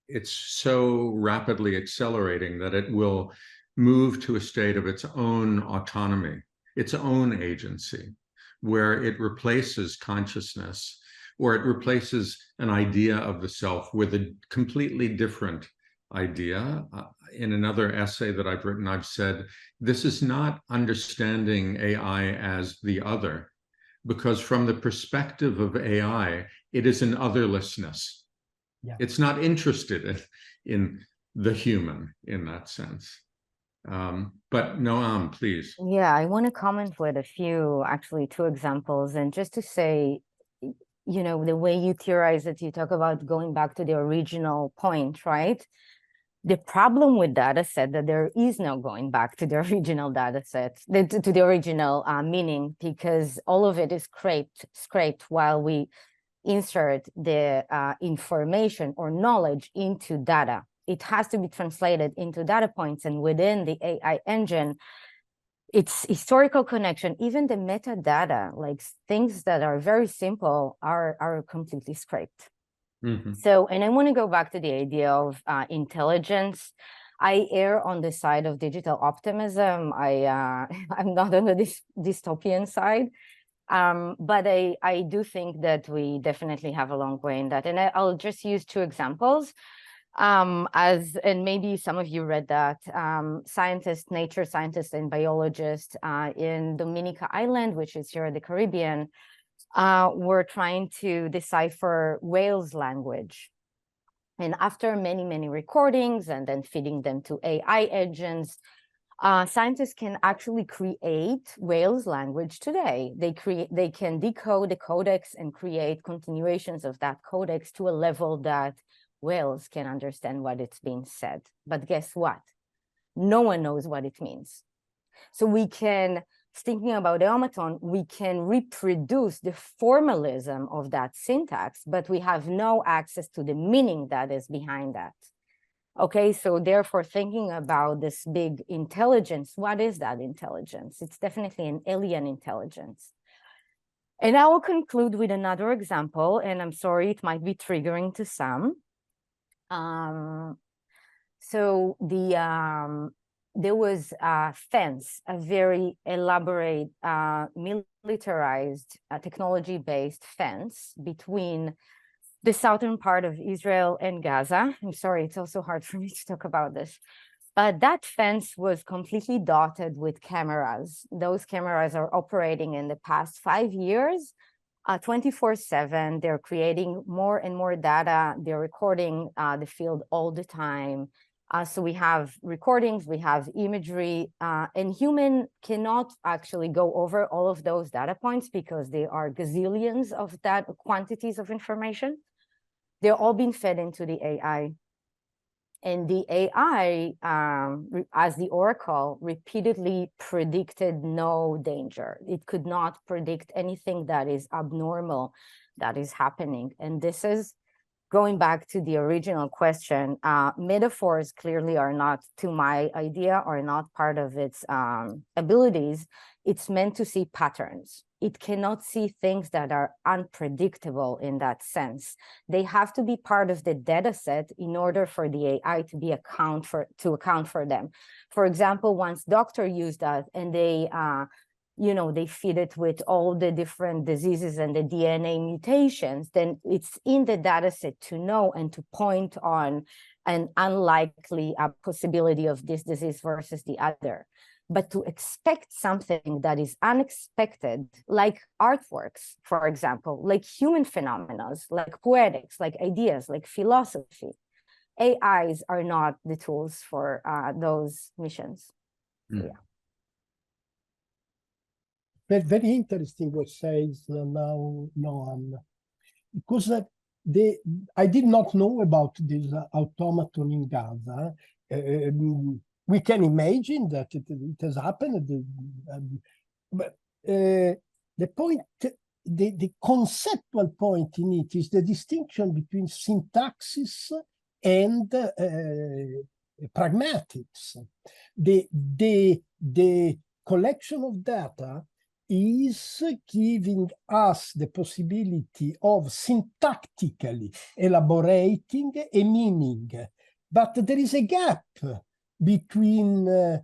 it's so rapidly accelerating that it will move to a state of its own autonomy, its own agency, where it replaces consciousness, or it replaces an idea of the self with a completely different idea. In another essay that I've written, I've said, this is not understanding AI as the other, because from the perspective of AI, it is an otherlessness. Yeah. It's not interested in the human in that sense. But Noam, please. Yeah, I want to comment with a few, actually 2 examples. And just to say, you know, the way you theorize it, you talk about going back to the original point, right? The problem with data set that there is no going back to the original data set, to the original meaning, because all of it is scraped while we insert the information or knowledge into data. It has to be translated into data points, and within the AI engine, its historical connection, even the metadata, like things that are very simple, are completely scraped. Mm-hmm. So, and I want to go back to the idea of intelligence. I err on the side of digital optimism. I'm not on the dystopian side. But I do think that we definitely have a long way in that. And I'll just use 2 examples. And maybe some of you read that, nature scientists and biologists in Dominica Island, which is here in the Caribbean, were trying to decipher whales language. And after many, many recordings and then feeding them to AI engines, scientists can actually create whales language today. They can decode the codex and create continuations of that codex to a level that whales can understand what it's being said. But guess what? No one knows what it means. So we can, thinking about the automaton, we can reproduce the formalism of that syntax, but we have no access to the meaning that is behind that. Okay, so therefore thinking about this big intelligence, what is that intelligence? It's definitely an alien intelligence. And I will conclude with another example, and I'm sorry, it might be triggering to some. So there was a fence, a very elaborate, militarized, technology-based fence between the southern part of Israel and Gaza. I'm sorry, it's also hard for me to talk about this. But that fence was completely dotted with cameras. Those cameras are operating in the past 5 years, 24/7. They're creating more and more data. They're recording the field all the time. So we have recordings, we have imagery, and human cannot actually go over all of those data points because there are gazillions of that quantities of information. They're all being fed into the AI. And the AI, as the oracle, repeatedly predicted no danger. It could not predict anything that is abnormal that is happening. And this is going back to the original question, metaphors clearly are not, to my idea, are not part of its abilities. It's meant to see patterns. It cannot see things that are unpredictable in that sense. They have to be part of the data set in order for the AI to account for them. For example, once doctor used that and they they feed it with all the different diseases and the DNA mutations, then it's in the data set to know and to point on an unlikely possibility of this disease versus the other. But to expect something that is unexpected, like artworks, for example, like human phenomena, like poetics, like ideas, like philosophy, AIs are not the tools for those missions. So, yeah. Very interesting what says now, Noam, because I did not know about this automaton in Gaza. We can imagine that it has happened, but the point, the conceptual point in it is the distinction between syntaxis and pragmatics. The collection of data is giving us the possibility of syntactically elaborating a meaning, but there is a gap between the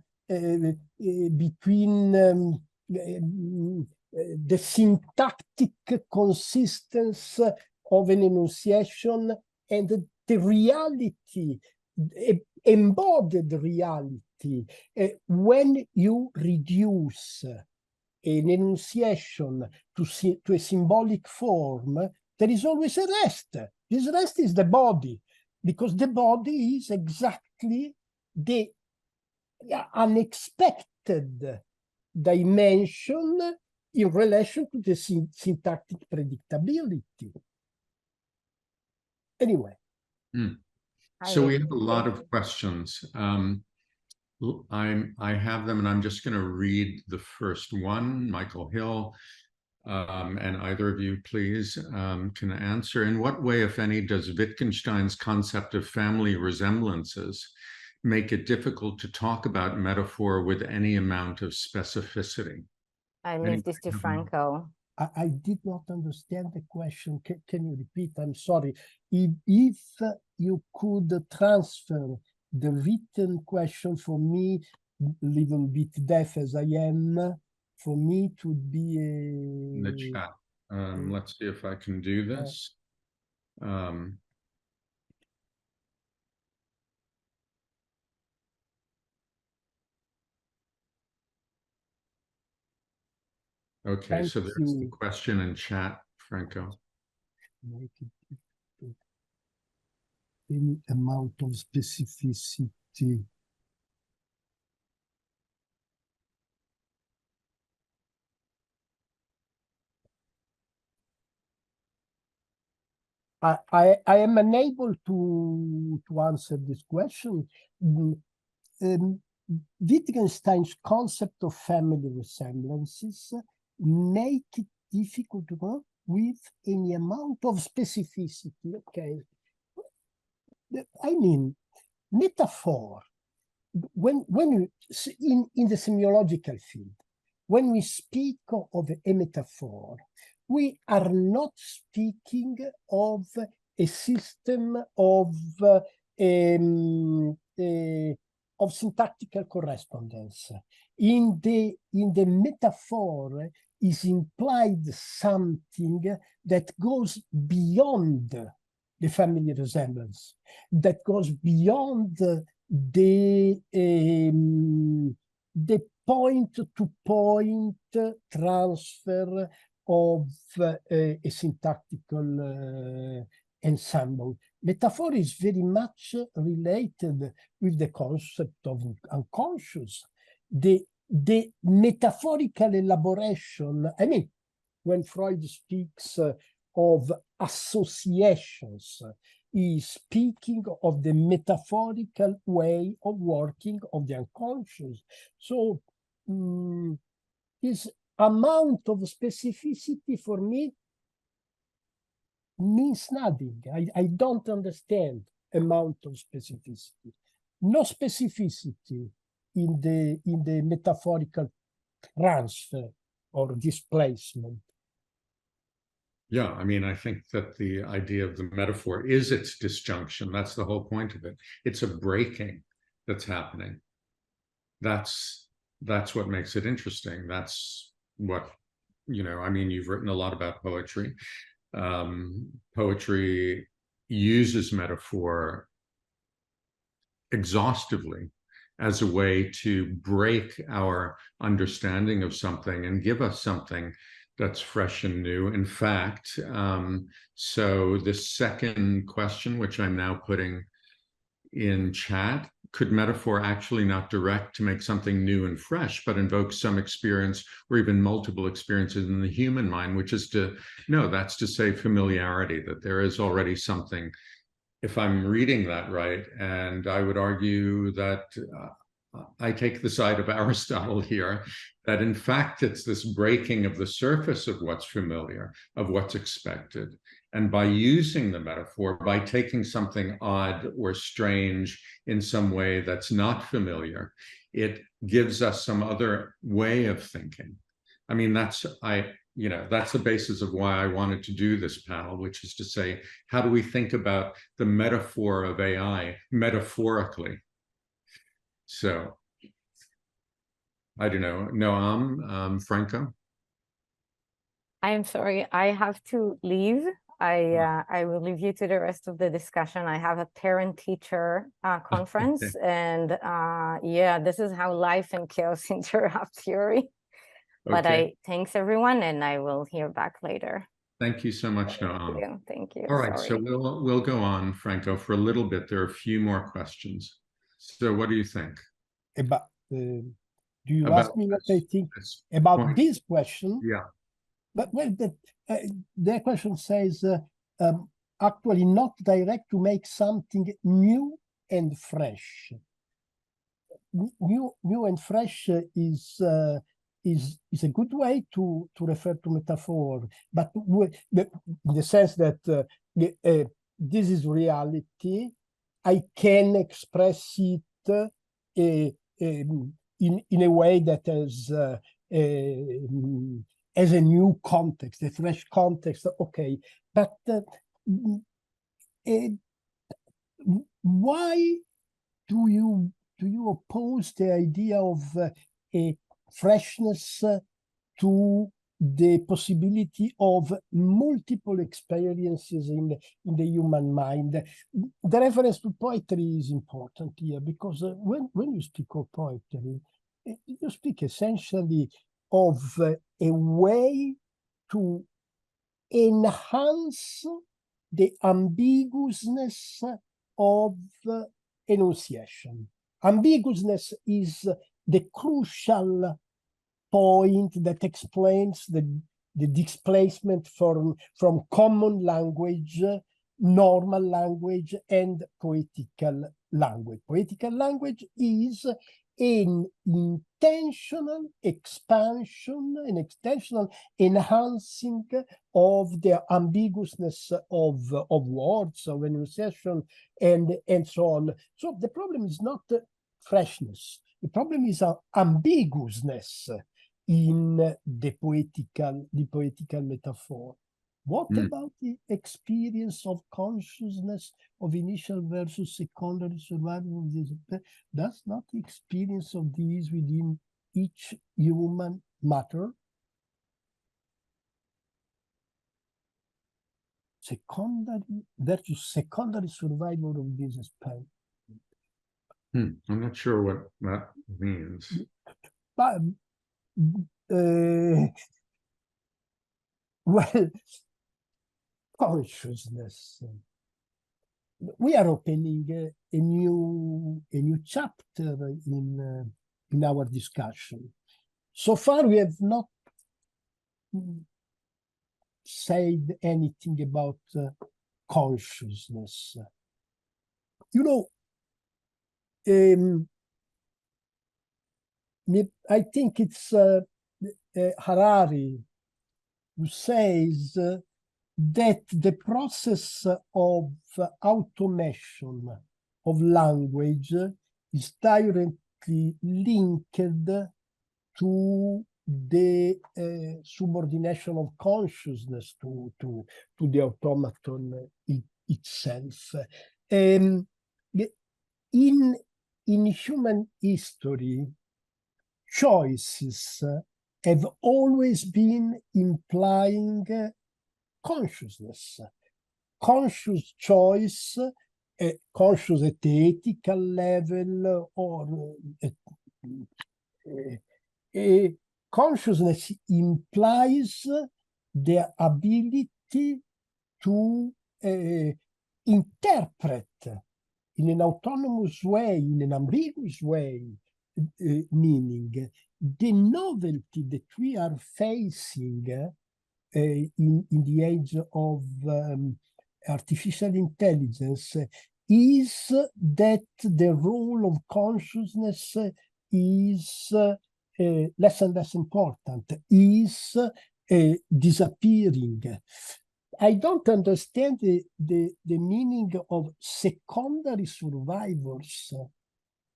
syntactic consistency of an enunciation and the reality, embodied reality. When you reduce an enunciation to a symbolic form, there is always a rest. This rest is the body, because the body is exactly the unexpected dimension in relation to the syntactic predictability. Anyway. So we have a lot of questions. I have them, and I'm just going to read the first one. Michael Hill, and either of you, please, can answer. In what way, if any, does Wittgenstein's concept of family resemblances make it difficult to talk about metaphor with any amount of specificity? I leave this to Franco. I did not understand the question. Can you repeat? I'm sorry. If you could transfer the written question for me, a little bit deaf as I am, for me it would be in the chat. Let's see if I can do this. Okay, so there's the question in chat, Franco. Make it any amount of specificity. I am unable to answer this question. Wittgenstein's concept of family resemblances make it difficult to work with any amount of specificity. Okay, I mean, metaphor. When you, in the semiological field, when we speak of a metaphor, we are not speaking of a system of syntactical correspondence. In the metaphor is implied something that goes beyond the family resemblance, that goes beyond the point-to-point transfer of a syntactical ensemble. Metaphor is very much related with the concept of unconscious. The metaphorical elaboration, I mean, when Freud speaks of associations, he is speaking of the metaphorical way of working of the unconscious. So this amount of specificity for me means nothing. I don't understand amount of specificity. No specificity in the metaphorical transfer or displacement. Yeah, I mean, I think that the idea of the metaphor is its disjunction. That's the whole point of it. It's a breaking that's happening. That's what makes it interesting. That's what, I mean, you've written a lot about poetry. Poetry uses metaphor exhaustively as a way to break our understanding of something and give us something that's fresh and new. In fact, so the second question, which I'm now putting in chat, could metaphor actually not direct to make something new and fresh, but invoke some experience or even multiple experiences in the human mind, which is that's to say familiarity, that there is already something, if I'm reading that right. And I would argue that I take the side of Aristotle here, that in fact, it's this breaking of the surface of what's familiar, of what's expected. And by using the metaphor, by taking something odd or strange in some way that's not familiar, it gives us some other way of thinking. I mean, that's the basis of why I wanted to do this panel, which is to say, how do we think about the metaphor of AI metaphorically? So, I don't know, Noam, Franco? I am sorry, I have to leave. I will leave you to the rest of the discussion. I have a parent-teacher conference, and yeah, this is how life and chaos interrupt theory. But thanks everyone, and I will hear back later. Thank you so much, Noam. Thank you. All right, sorry. so we'll go on, Franco, for a little bit. There are a few more questions. So what do you think? Do you ask me what I think about this question? Yeah. But well, the question says, actually not direct to make something new and fresh. New and fresh is a good way to refer to metaphor, but in the sense that this is reality, I can express it in a way that as a new context, a fresh context, okay. But why do you oppose the idea of a freshness to the possibility of multiple experiences in the human mind? The reference to poetry is important here, because when you speak of poetry, you speak essentially of a way to enhance the ambiguousness of enunciation. Ambiguousness is the crucial point that explains the displacement from common language, normal language, and poetical language. Poetical language is an intentional expansion, an intentional enhancing of the ambiguousness of words, of enunciation, and so on. So the problem is not freshness. The problem is ambiguousness in the poetical metaphor. What about the experience of consciousness of initial versus secondary survival of this? Does not the experience of these within each human matter? Secondary versus secondary survival of this pain. I'm not sure what that means. But well, consciousness. We are opening a new chapter in our discussion. So far, we have not said anything about consciousness. You know, I think it's Harari who says that the process of automation of language is directly linked to the subordination of consciousness to the automaton itself. In human history, choices have always been implying consciousness. Conscious choice, conscious at the ethical level, or consciousness implies the ability to interpret in an autonomous way, in an ambiguous way, meaning the novelty that we are facing in the age of artificial intelligence is that the role of consciousness is less and less important, is disappearing. I don't understand the meaning of secondary survivors.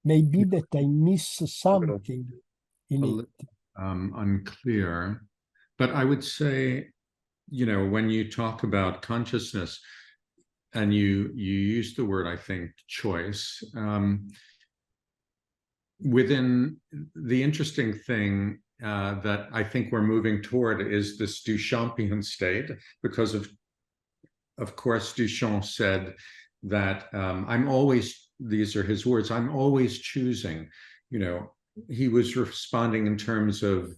Maybe that I miss something in it. Unclear. But I would say, you know, when you talk about consciousness and you use the word, I think, choice, within the interesting thing that I think we're moving toward is this Duchampian state, because of course, Duchamp said that I'm always, these are his words, I'm always choosing. You know, he was responding in terms of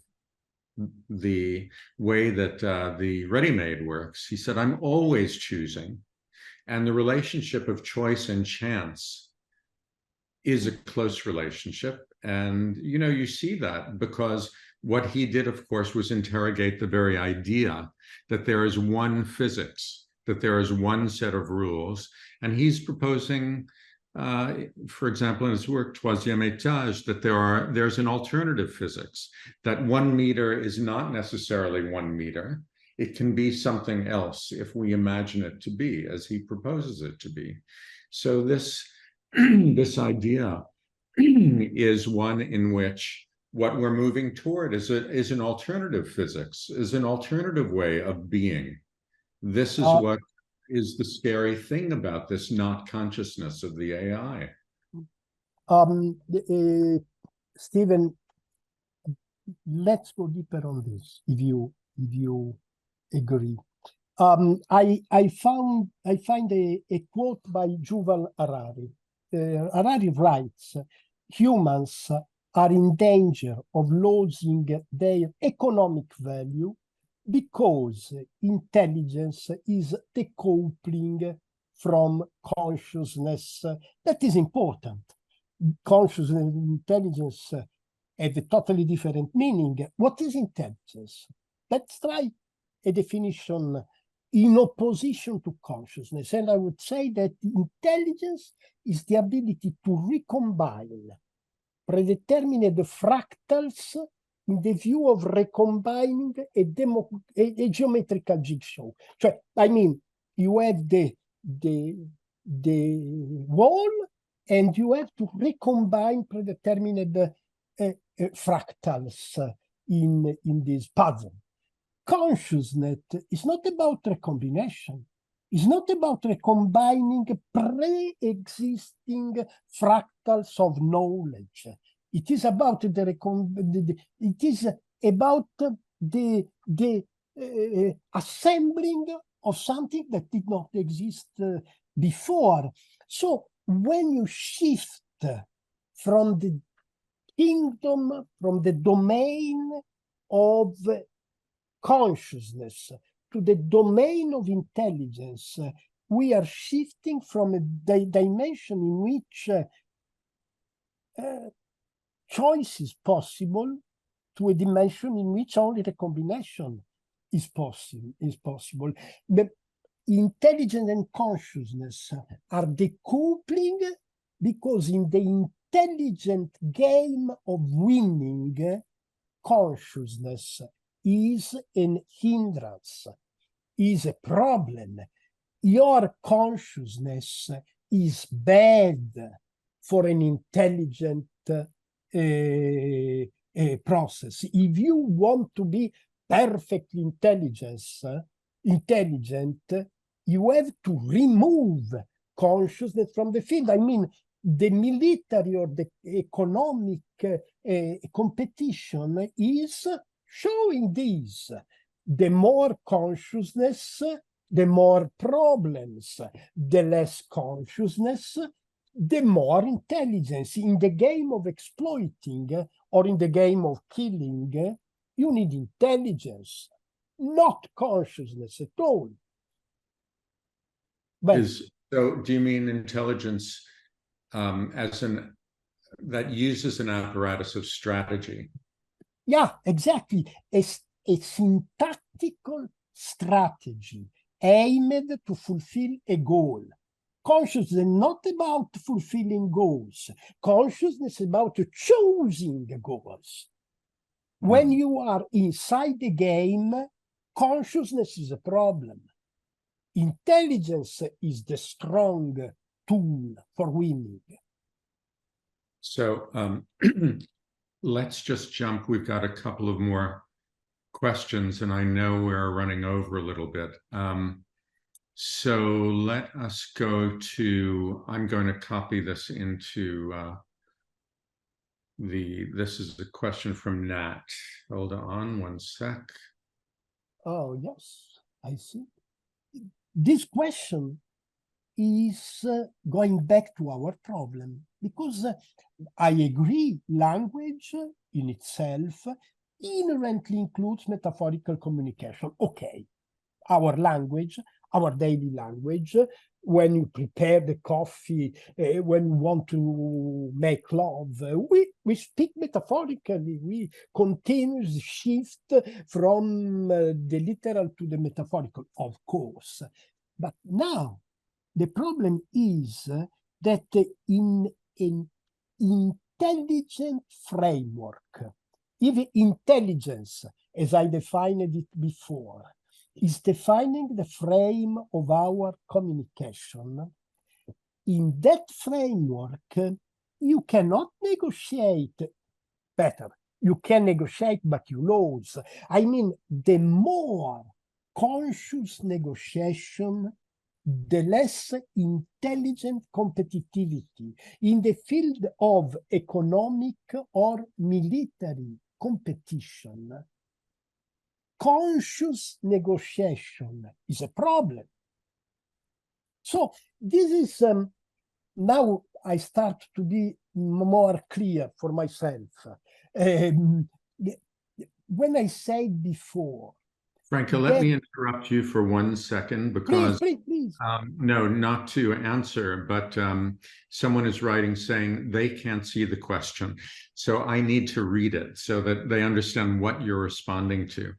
the way that the ready-made works. He said, I'm always choosing. And the relationship of choice and chance is a close relationship. And, you know, you see that because what he did, of course, was interrogate the very idea that there is one physics, that there is one set of rules. And he's proposing, for example, in his work, Troisième Étage, that there's an alternative physics, that 1 meter is not necessarily 1 meter. It can be something else if we imagine it to be, as he proposes it to be. So this idea is one in which what we're moving toward is an alternative physics, is an alternative way of being. This is what is the scary thing about this not consciousness of the AI. Stephen, let's go deeper on this, if you agree. I find a quote by Yuval Harari. Harari writes, humans are in danger of losing their economic value because intelligence is decoupling from consciousness. That is important. Consciousness and intelligence have a totally different meaning. What is intelligence? Let's try a definition in opposition to consciousness. And I would say that intelligence is the ability to recombine predetermined fractals in the view of recombining a geometrical jigsaw. Cioè, I mean, you have the wall and you have to recombine predetermined fractals in this puzzle. Consciousness is not about recombination. It's not about recombining pre-existing fractals of knowledge. It is about the assembling of something that did not exist before. So when you shift from the kingdom, from the domain of consciousness to the domain of intelligence, we are shifting from a dimension in which choice is possible to a dimension in which only the combination is possible. The intelligence and consciousness are decoupling because in the intelligent game of winning, consciousness is an hindrance. is a problem. Your consciousness is bad for an intelligent process. If you want to be perfectly intelligent, you have to remove consciousness from the field. I mean, the military or the economic competition is showing this. The more consciousness, the more problems. The less consciousness, the more intelligence. In the game of exploiting or in the game of killing, you need intelligence, not consciousness at all. But So do you mean intelligence that uses an apparatus of strategy? yeah, exactly. A syntactical strategy aimed to fulfill a goal. Consciousness is not about fulfilling goals. Consciousness is about choosing goals. When you are inside the game, consciousness is a problem. Intelligence is the strong tool for winning. So let's just jump. We've got a couple of more questions, and I know we're running over a little bit. So let us go to, I'm going to copy this into this is a question from Nat. Hold on one sec. Oh, yes, I see. This question is going back to our problem, because I agree, language in itself inherently includes metaphorical communication. Okay, our language, our daily language, when you prepare the coffee, when you want to make love, we speak metaphorically. We continuously shift from the literal to the metaphorical, of course. But now, the problem is that in an intelligent framework, even intelligence, as I defined it before, is defining the frame of our communication. In that framework, you cannot negotiate better. You can negotiate, but you lose. I mean, the more conscious negotiation, the less intelligent competitivity. In the field of economic or military competition, conscious negotiation is a problem. So this is, now I start to be more clear for myself. When I said before, Franco, let me interrupt you for 1 second, because please. no, not to answer, but someone is writing saying they can't see the question. So I need to read it so that they understand what you're responding to.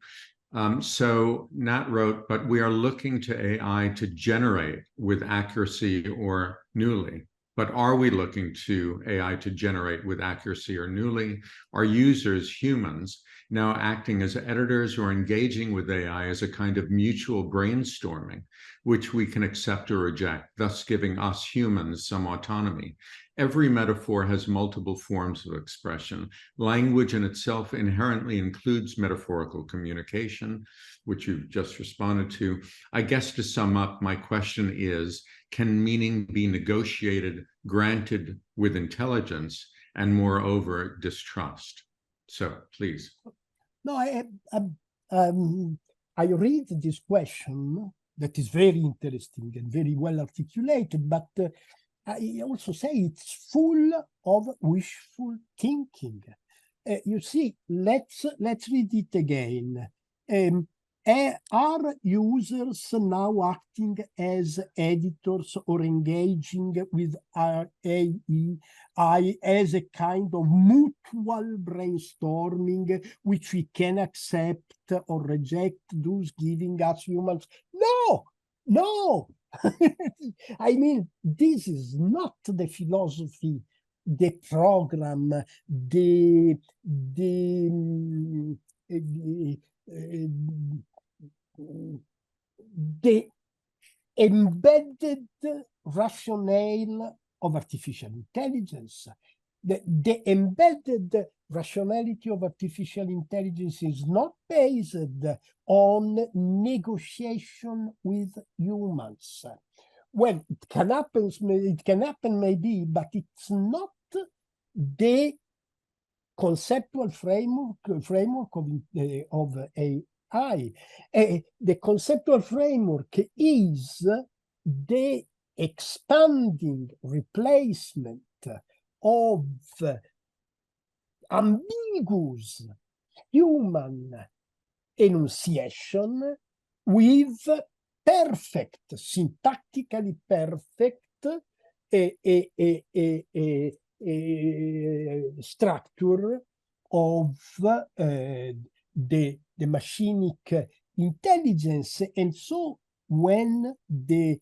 So Nat wrote, but we are looking to AI to generate with accuracy or newly. But are we looking to AI to generate with accuracy or newly? Are users, humans, now acting as editors or engaging with AI as a kind of mutual brainstorming, which we can accept or reject, thus giving us humans some autonomy? Every metaphor has multiple forms of expression. Language in itself inherently includes metaphorical communication, which you've just responded to. I guess to sum up, my question is, can meaning be negotiated, granted with intelligence, and moreover, distrust? So please. No, I read this question that is very interesting and very well articulated, but I also say it's full of wishful thinking. You see, let's read it again. Are users now acting as editors or engaging with AI as a kind of mutual brainstorming, which we can accept or reject, thus giving us humans? No. I mean, this is not the philosophy, the program, the embedded rationale of artificial intelligence. The embedded rationality of artificial intelligence is not based on negotiation with humans. Well, it can happen maybe, but it's not the conceptual framework of AI. The conceptual framework is the expanding replacement of ambiguous human enunciation with perfect, syntactically perfect structure of the machinic intelligence. And so when the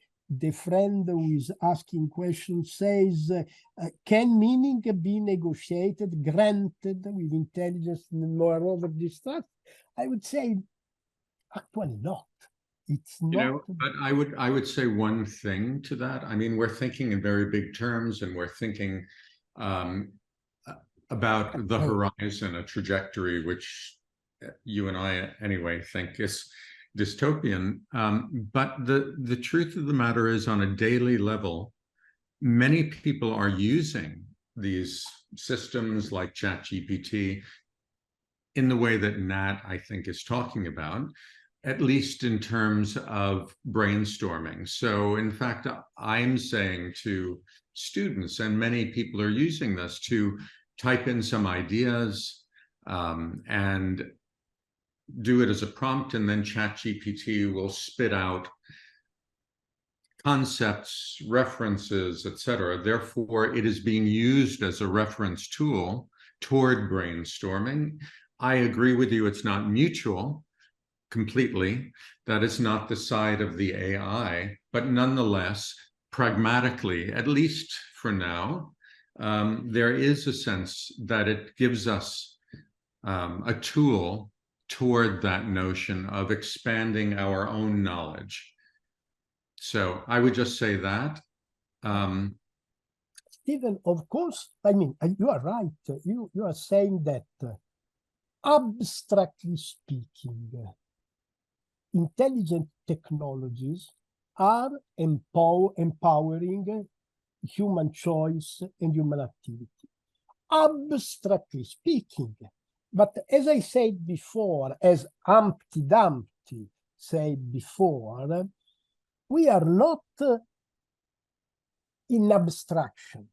friend who is asking questions says, can meaning be negotiated, granted with intelligence, moreover distrust? I would say, actually not. It's not. But I would say one thing to that. I mean, we're thinking in very big terms, and we're thinking about the horizon, a trajectory which you and I anyway think is dystopian. But the truth of the matter is, on a daily level, many people are using these systems like ChatGPT in the way that Nat, I think, is talking about, at least in terms of brainstorming. So in fact, I'm saying to students, and many people are using this, to type in some ideas and do it as a prompt, and then ChatGPT will spit out concepts, references, etc. Therefore, it is being used as a reference tool toward brainstorming. I agree with you, it's not mutual completely. That is not the side of the AI, but nonetheless, pragmatically, at least for now, there is a sense that it gives us a tool toward that notion of expanding our own knowledge. So I would just say that. Stephen, of course, I mean, you are right. You are saying that, abstractly speaking, intelligent technologies are empowering human choice and human activity. Abstractly speaking. But as I said before, as Humpty Dumpty said before, we are not in abstraction.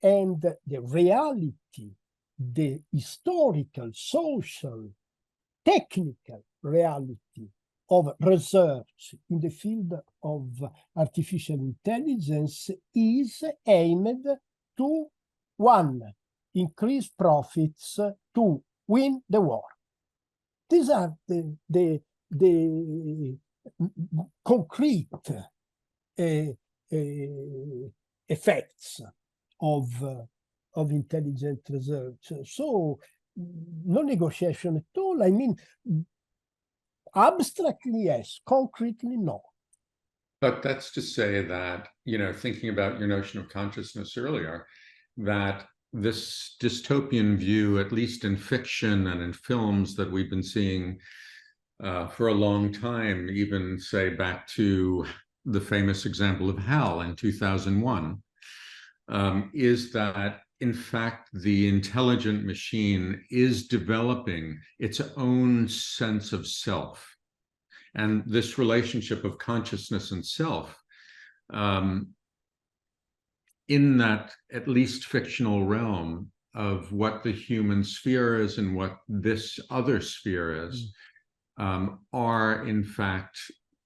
And the reality, the historical, social, technical reality of research in the field of artificial intelligence is aimed to, one, increase profits, two, win the war. These are the concrete effects of intelligent research. So no negotiation at all. I mean, abstractly, yes. Concretely, no. But that's to say that, you know, thinking about your notion of consciousness earlier, that this dystopian view, at least in fiction and in films that we've been seeing for a long time, even say back to the famous example of HAL in 2001, is that in fact the intelligent machine is developing its own sense of self. And this relationship of consciousness and self, in that at least fictional realm of what the human sphere is and what this other sphere is, are in fact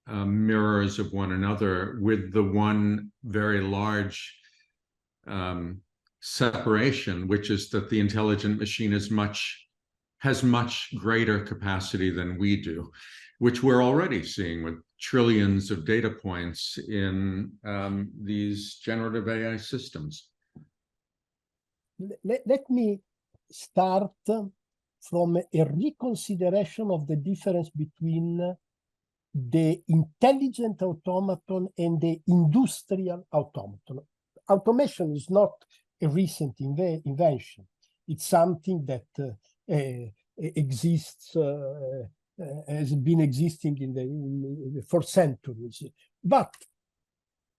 mirrors of one another, with the one very large separation, which is that the intelligent machine has much greater capacity than we do, which we're already seeing with trillions of data points in these generative AI systems. Let me start from a reconsideration of the difference between the intelligent automaton and the industrial automaton. Automation is not a recent invention. It's something that exists, has been existing for centuries. But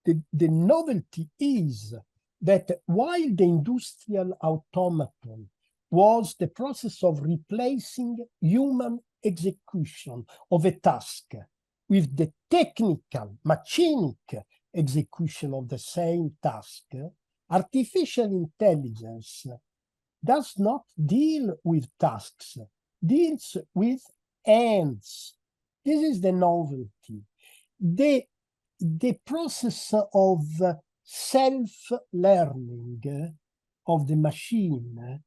the novelty is that while the industrial automaton was the process of replacing human execution of a task with the technical, machinic execution of the same task, artificial intelligence does not deal with tasks, deals with ends. This is the novelty. The process of self-learning of the machine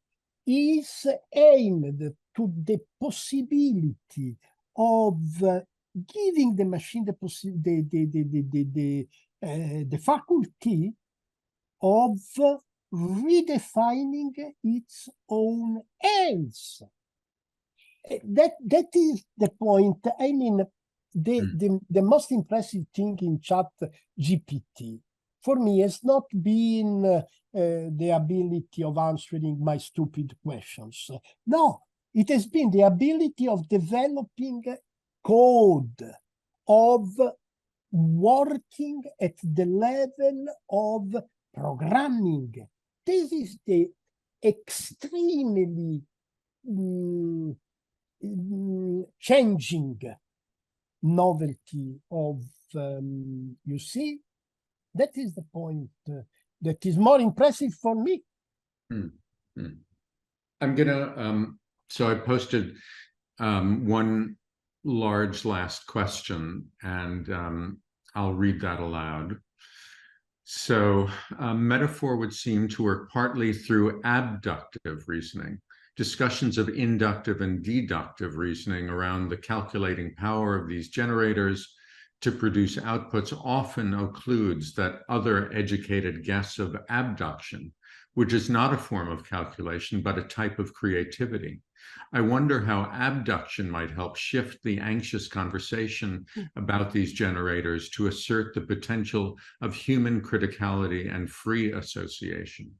is aimed to the possibility of giving the machine the faculty of redefining its own ends. That is the point. I mean, the most impressive thing in ChatGPT for me has not been the ability of answering my stupid questions. No, it has been the ability of developing code, of working at the level of programming. This is the extremely changing novelty of, you see, that is the point that is more impressive for me. I'm gonna, so I posted one large last question, and I'll read that aloud. So metaphor would seem to work partly through abductive reasoning. Discussions of inductive and deductive reasoning around the calculating power of these generators to produce outputs often occludes that other educated guess of abduction, which is not a form of calculation, but a type of creativity. I wonder how abduction might help shift the anxious conversation about these generators to assert the potential of human criticality and free association.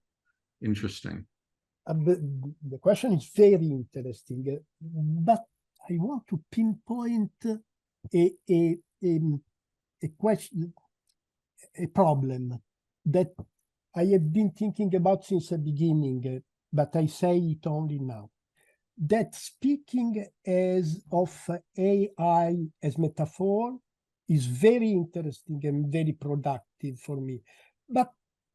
Interesting. The question is very interesting, but I want to pinpoint a question, a problem that I have been thinking about since the beginning, but I say it only now. That speaking of AI as metaphor is very interesting and very productive for me. But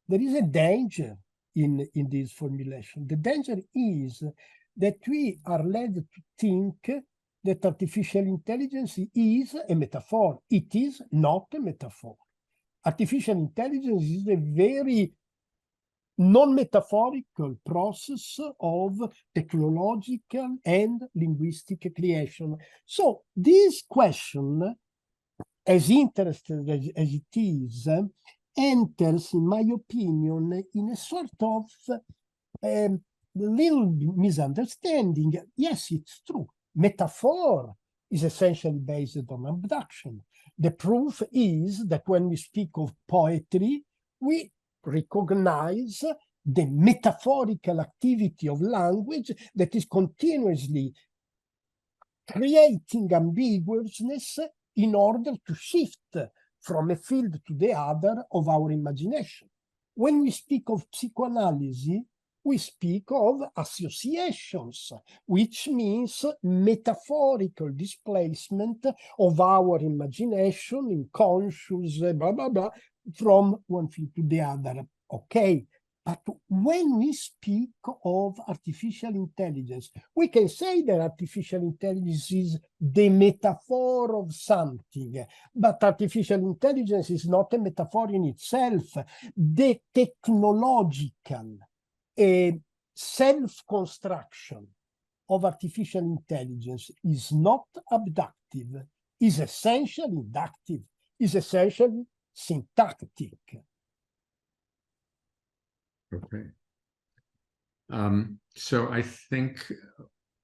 there is a danger in this formulation. The danger is that we are led to think that artificial intelligence is a metaphor. It is not a metaphor. Artificial intelligence is a very non-metaphorical process of technological and linguistic creation. So this question, as interesting as it is, enters, in my opinion, in a sort of little misunderstanding. Yes, it's true. Metaphor is essentially based on abduction. The proof is that when we speak of poetry, we recognize the metaphorical activity of language that is continuously creating ambiguousness in order to shift from a field to the other of our imagination. When we speak of psychoanalysis, we speak of associations, which means metaphorical displacement of our imagination in conscious, blah, blah, blah, from one field to the other. Okay, but when we speak of artificial intelligence, we can say that artificial intelligence is the metaphor of something, but artificial intelligence is not a metaphor in itself. The technological self-construction of artificial intelligence is not abductive, is essentially inductive, is essentially syntactic. Okay. So I think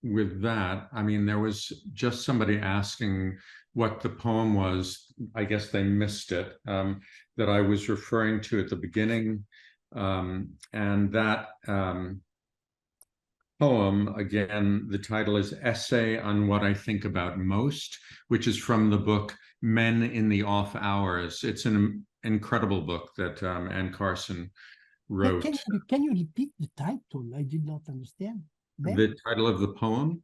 with that, I mean, there was just somebody asking what the poem was. I guess they missed it, that I was referring to at the beginning. And that poem, again, the title is Essay on What I Think About Most, which is from the book Men in the Off Hours. It's an incredible book that Anne Carson wrote. Can you repeat the title? I did not understand. The title of the poem?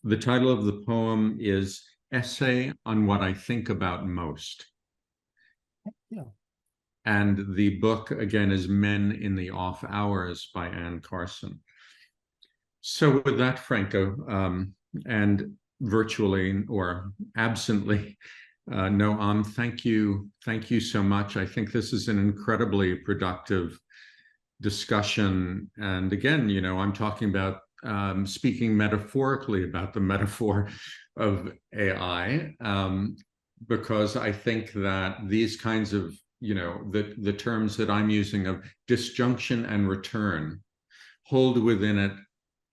The title of the poem is Essay on What I Think About Most. Yeah. And the book, again, is Men in the Off Hours by Anne Carson. So with that, Franco, and virtually or absently, Noam, thank you so much. I think this is an incredibly productive discussion. And again, you know, I'm talking about speaking metaphorically about the metaphor of AI, because I think that these kinds of, you know, the terms that I'm using of disjunction and return hold within it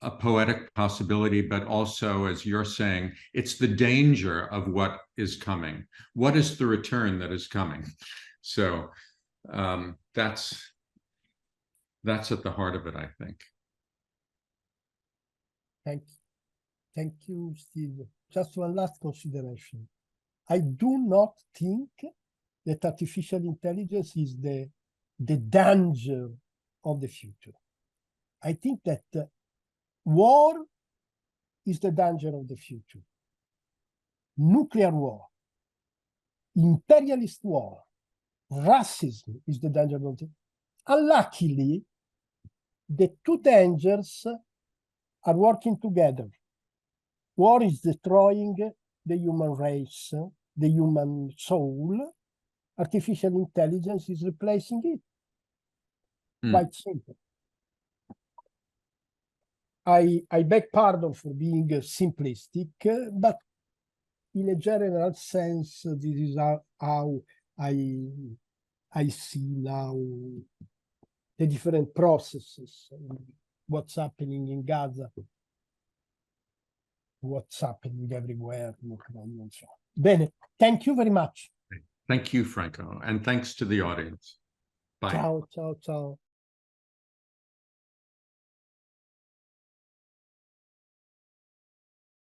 a poetic possibility, but also, as you're saying, it's the danger of what is coming. What is the return that is coming? So that's at the heart of it, I think. Thank you, Steve. Just one last consideration. I do not think that artificial intelligence is the danger of the future. I think that war is the danger of the future. Nuclear war, imperialist war, racism is the danger of the future. Unluckily, the two dangers are working together. War is destroying the human race, the human soul. Artificial intelligence is replacing it. Quite simple. I beg pardon for being simplistic, but in a general sense, this is how I see now the different processes, what's happening in Gaza, what's happening everywhere, and so on. Bene, thank you very much. Thank you, Franco, and thanks to the audience. Bye. Ciao, ciao, ciao.